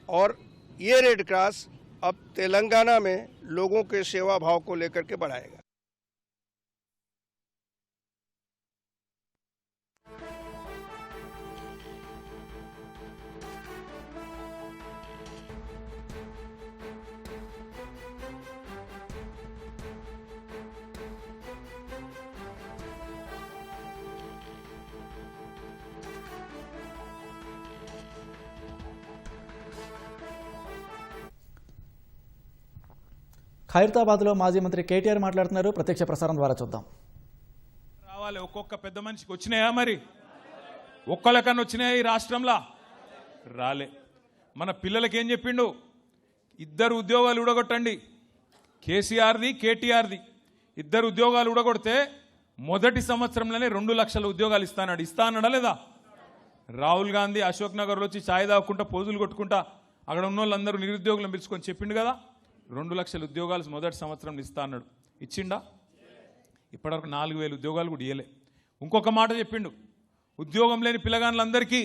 और ये रेड क्रॉस अब तेलंगाना में लोगों के सेवा भाव को लेकर के बढ़ाएगा। ఖైరతాబాద్లో మాజీ మంత్రి కేటీఆర్ మాట్లాడుతున్నారు. ప్రత్యక్ష ప్రసారం ద్వారా చూద్దాం. రావాలి, ఒక్కొక్క పెద్ద మనిషికి వచ్చినాయా? మరి ఒక్కళ్ళకన్నా వచ్చినాయా ఈ రాష్ట్రంలో? రాలే. మన పిల్లలకి ఏం చెప్పిండు? 2 ఉద్యోగాలు ఊడగొట్టండి. కేసీఆర్ది, కేటీఆర్ది 2 ఉద్యోగాలు ఊడగొడితే మొదటి సంవత్సరంలోనే 2 లక్షల ఉద్యోగాలు ఇస్తా అన్నాడా లేదా? రాహుల్ గాంధీ అశోక్ నగర్లో వచ్చి ఛాయ్ తాగుకుంటా పోజులు కొట్టుకుంటా అక్కడ ఉన్న వాళ్ళందరూ నిరుద్యోగులను పిలుచుకొని చెప్పిండు కదా, 2 లక్షల ఉద్యోగాలు మొదటి సంవత్సరం ఇస్తా అన్నాడు. ఇచ్చిండా? ఇప్పటివరకు 4,000 ఉద్యోగాలు కూడా ఇవ్వలే. ఇంకొక మాట చెప్పిండు, ఉద్యోగం లేని పిల్లగాళ్ళందరికీ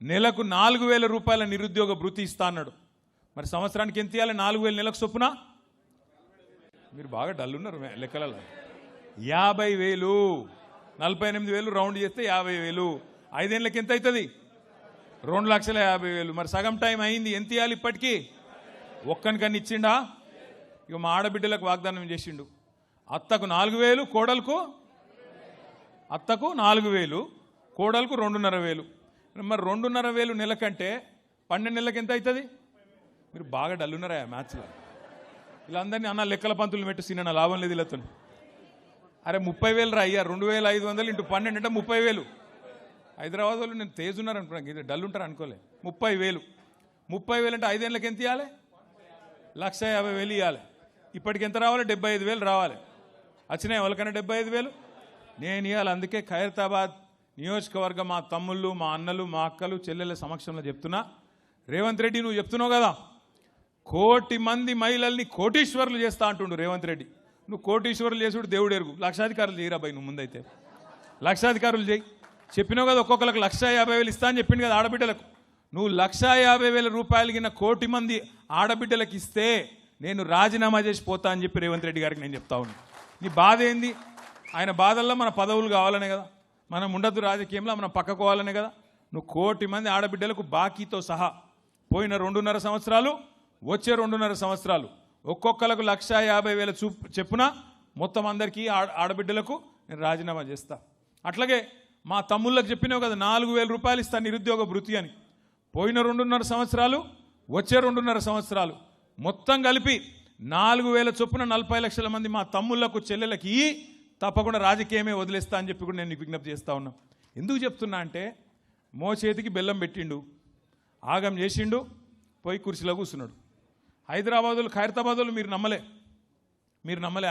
నెలకు 4,000 రూపాయల నిరుద్యోగ భృతి ఇస్తా అన్నాడు. మరి సంవత్సరానికి ఎంత ఇవ్వాలి? 4,000 నెలకు చొప్పున. మీరు బాగా డల్ ఉన్నారు లెక్కలలో. 50,000, 48,000 రౌండ్ చేస్తే 50,000, 5 ఏళ్ళకి ఎంత అవుతుంది? 2,50,000. మరి సగం టైం అయింది, ఎంత ఇవ్వాలి ఇప్పటికీ? ఒక్కనికన్నా ఇచ్చిండా? ఇక మా ఆడబిడ్డలకు వాగ్దానం చేసిండు, అత్తకు 4,000, కోడలకు 4,000, కోడలకు 2,500. మరి 2,500 నెలకంటే 12 నెలలకు ఎంత అవుతుంది? మీరు బాగా డల్లున్నారా మ్యాథ్స్లో? వీళ్ళందరినీ అన్న లెక్కల పంతులు పెట్టు సిన్న లాభం లేదు వీళ్ళతో. అరే 30,000 రా అయ్యా, 2,500 ఇంటూ 12 అంటే 30,000. హైదరాబాద్ వాళ్ళు నేను తేజ్ ఉన్నారు అనుకున్నాను, ఇది డల్ ఉంటారు అనుకోలే. 30,000 30,000 అంటే 5 ఏళ్ళకి ఎంత ఇవ్వాలి? 1,50,000 ఇవ్వాలి. ఇప్పటికి ఎంత రావాలి? 75,000 రావాలి. వచ్చినాయి ఎవరికైనా 75,000? నేను ఇవ్వాలి. అందుకే ఖైరతాబాద్ నియోజకవర్గం మా తమ్ముళ్ళు, మా అన్నలు, మా అక్కలు, చెల్లెల సమక్షంలో చెప్తున్నా, రేవంత్ రెడ్డి నువ్వు చెప్తున్నావు కదా 1 కోటి మంది మహిళల్ని కోటీశ్వరులు చేస్తా అంటుండు రేవంత్ రెడ్డి. నువ్వు కోటీశ్వరులు చేసుడు దేవుడు ఎరుగు. లక్షాధికారులు చేయరా భయ్, నువ్వు ముందైతే లక్షాధికారులు చేయి. చెప్పినావు కదా ఒక్కొక్కరికి 1,50,000 ఇస్తా అని చెప్పింది కదా ఆడబిడ్డలకు. నువ్వు 1,50,000 రూపాయలు కింద 1 కోటి మంది ఆడబిడ్డలకు ఇస్తే నేను రాజీనామా చేసి పోతా అని చెప్పి రేవంత్ రెడ్డి గారికి నేను చెప్తా ఉన్నాను. నీ బాధ ఏంది? ఆయన బాధల్లో మన పదవులు కావాలనే కదా, మనం ఉండద్దు రాజకీయంలో, మనం పక్కకోవాలనే కదా. నువ్వు 1 కోటి మంది ఆడబిడ్డలకు బాకీతో సహా పోయిన 2.5 సంవత్సరాలు, వచ్చే 2.5 సంవత్సరాలు ఒక్కొక్కలకు 1,50,000 చెప్పున మొత్తం అందరికీ ఆడబిడ్డలకు నేను రాజీనామా చేస్తా. అట్లాగే మా తమ్ముళ్ళకి చెప్పినావు కదా 4,000 రూపాయలు ఇస్తా నిరుద్యోగ భృతి అని. పోయిన 2.5 సంవత్సరాలు, వచ్చే 2.5 సంవత్సరాలు మొత్తం కలిపి 4,000 చొప్పున 40 లక్షల మంది మా తమ్ముళ్లకు, చెల్లెలకి తప్పకుండా రాజకీయమే వదిలేస్తా అని చెప్పి కూడా నేను విజ్ఞప్తి చేస్తా ఉన్నా. ఎందుకు చెప్తున్నా అంటే మోచేతికి బెల్లం పెట్టిండు, ఆగం చేసిండు, పోయి కుర్చీలో కూర్చున్నాడు. హైదరాబాదులో, ఖైరతాబాదులో మీరు నమ్మలే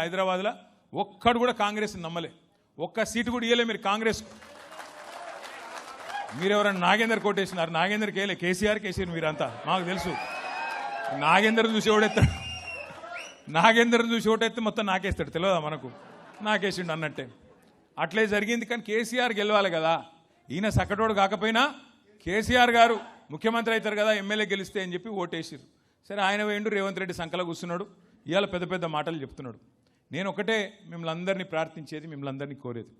హైదరాబాద్లో ఒక్కడు కూడా కాంగ్రెస్ని నమ్మలే. 1 సీటు కూడా ఇవ్వలే మీరు కాంగ్రెస్. మీరెవరైనా నాగేందర్ కోటేసినారు? నాగేందర్కి వేయలే, కేసీఆర్కి వేసారు మీరంతా, మాకు తెలుసు. నాగేందర్ చూసి ఓడెత్తాడు, నాగేందర్ చూసి ఓటెత్తే మొత్తం నాకేస్తాడు, తెలియదా మనకు? నాకేసిండు అన్నట్టే అట్లే జరిగింది. కానీ కేసీఆర్ గెలవాలి కదా, ఈయన సక్కటోడు కాకపోయినా కేసీఆర్ గారు ముఖ్యమంత్రి అవుతారు కదా ఎమ్మెల్యే గెలిస్తే అని చెప్పి ఓటేసిరు. సరే ఆయన వేయండు, రేవంత్ రెడ్డి సంకలో కూర్చున్నాడు, ఇవాళ పెద్ద పెద్ద మాటలు చెప్తున్నాడు. నేను ఒకటే మిమ్మల్ని అందరినీ ప్రార్థించేది, మిమ్మల్ని అందరినీ కోరేది,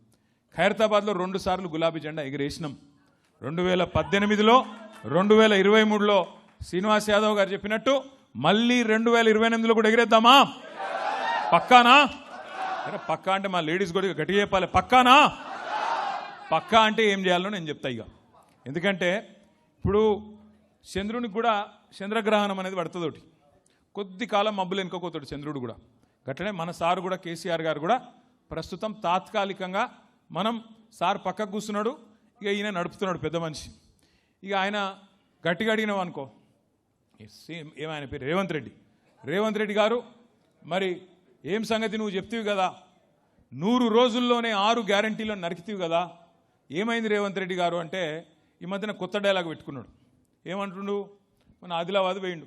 ఖైరతాబాద్లో 2 సార్లు గులాబీ జెండా ఎగిరేసినాం. 2018లో, 2023లో శ్రీనివాస్ యాదవ్ గారు చెప్పినట్టు మళ్ళీ 2028లో కూడా ఎగిరేద్దామా? పక్కానా? అరే పక్కా అంటే మా లేడీస్ కూడా గట్టిగా చెప్పాలి. పక్కానా? పక్కా అంటే ఏం చేయాలో నేను చెప్తా ఇక. ఎందుకంటే ఇప్పుడు చంద్రునికి కూడా చంద్రగ్రహణం అనేది పడుతుంది ఒకటి, కొద్ది కాలం మబ్బులు వెనుకపోతాడు చంద్రుడు కూడా. గట్లనే మన సారు కూడా, కేసీఆర్ గారు కూడా ప్రస్తుతం తాత్కాలికంగా మనం సార్ పక్కకు కూర్చున్నాడు, ఇక ఈయన నడుపుతున్నాడు పెద్ద మనిషి. ఇక ఆయన గట్టిగా అడిగినాం అనుకో, సేమ్ ఏమైనా పేరు రేవంత్ రెడ్డి గారు, మరి ఏం సంగతి నువ్వు చెప్తివి కదా 100 రోజుల్లోనే 6 గ్యారంటీలను నరికితివి కదా, ఏమైంది రేవంత్ రెడ్డి గారు అంటే ఈ మధ్యన కొత్త డైలాగ్ పెట్టుకున్నాడు. ఏమంటుండు? మన ఆదిలాబాద్ పోయిండు,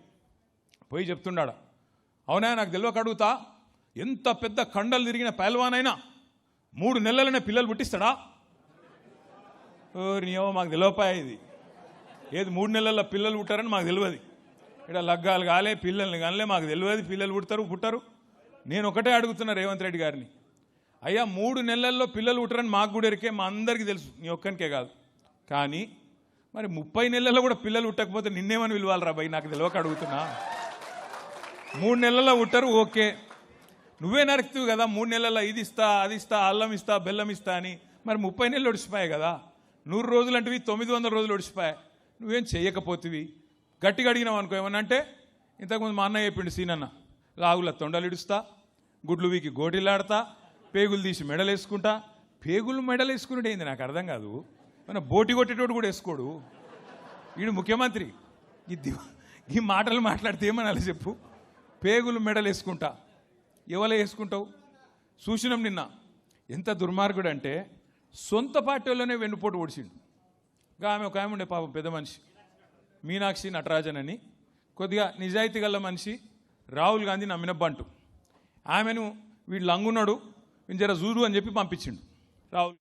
పోయి చెప్తున్నాడు, అవునా నాకు తెలియక అడుగుతా, ఎంత పెద్ద కండలు తిరిగిన పైల్వానైనా 3 నెలలనే పిల్లలు పుట్టిస్తాడా? నీవో మాకు తెలియపాయ ఇది, ఏది 3 నెలల్లో పిల్లలు పుట్టారని మాకు తెలియదు, ఇక్కడ లగ్గాలు కాలే, పిల్లల్ని కాలే, మాకు తెలియదు పిల్లలు పుట్టరు. నేను ఒకటే అడుగుతున్నా రేవంత్ రెడ్డి గారిని, అయ్యా 3 నెలల్లో పిల్లలు పుట్టరని మాకు కూడా ఎరికే, మా అందరికీ తెలుసు, నీ ఒక్కనికే కాదు. కానీ మరి 30 నెలల్లో కూడా పిల్లలు పుట్టకపోతే నిన్నేమని పిలవాలరా భయ్, నాకు తెలియక అడుగుతున్నా. 3 నెలల్లో పుట్టరు ఓకే, నువ్వే నరుకుతావు కదా 3 నెలల్లో ఇది ఇస్తా, అది ఇస్తా, అల్లం ఇస్తా, బెల్లం ఇస్తా అని. మరి 30 నెలలు ఒడిచిపోయాయి కదా, 100 రోజులు అంటేవి 900 రోజులు ఒడిచిపోయాయి, నువ్వేం చెయ్యకపోతివి. గట్టిగా అడిగినావు అనుకో ఏమన్నా అంటే, ఇంతకుముందు మా అన్న చెప్పిండు సీనన్న, లాగుల తొండలు ఇడుస్తా, గుడ్లు వీకి గోటిలాడతా, పేగులు తీసి మెడలు వేసుకుంటా. పేగులు మెడలు వేసుకునేది ఏంది నాకు అర్థం కాదు, మన బోటి కొట్టేటోడు కూడా వేసుకోడు, వీడు ముఖ్యమంత్రి. ఈ మాటలు మాట్లాడితే ఏమనాలి చెప్పు? పేగులు మెడలు వేసుకుంటా, ఎవరు వేసుకుంటావు? చూసినాం నిన్న, ఎంత దుర్మార్గుడు అంటే సొంత పార్టీలోనే వెన్నుపోటు ఓడిచిండు. ఆమె ఒక ఆమె ఉండే పాపం పెద్ద మనిషి, మీనాక్షి నటరాజన్ అని, కొద్దిగా నిజాయితీ గల మనిషి, రాహుల్ గాంధీ నమ్మిన బంటు. ఆమెను వీళ్ళు లంగున్నాడు, జర జూరు అని చెప్పి పంపించిండు రాహుల్.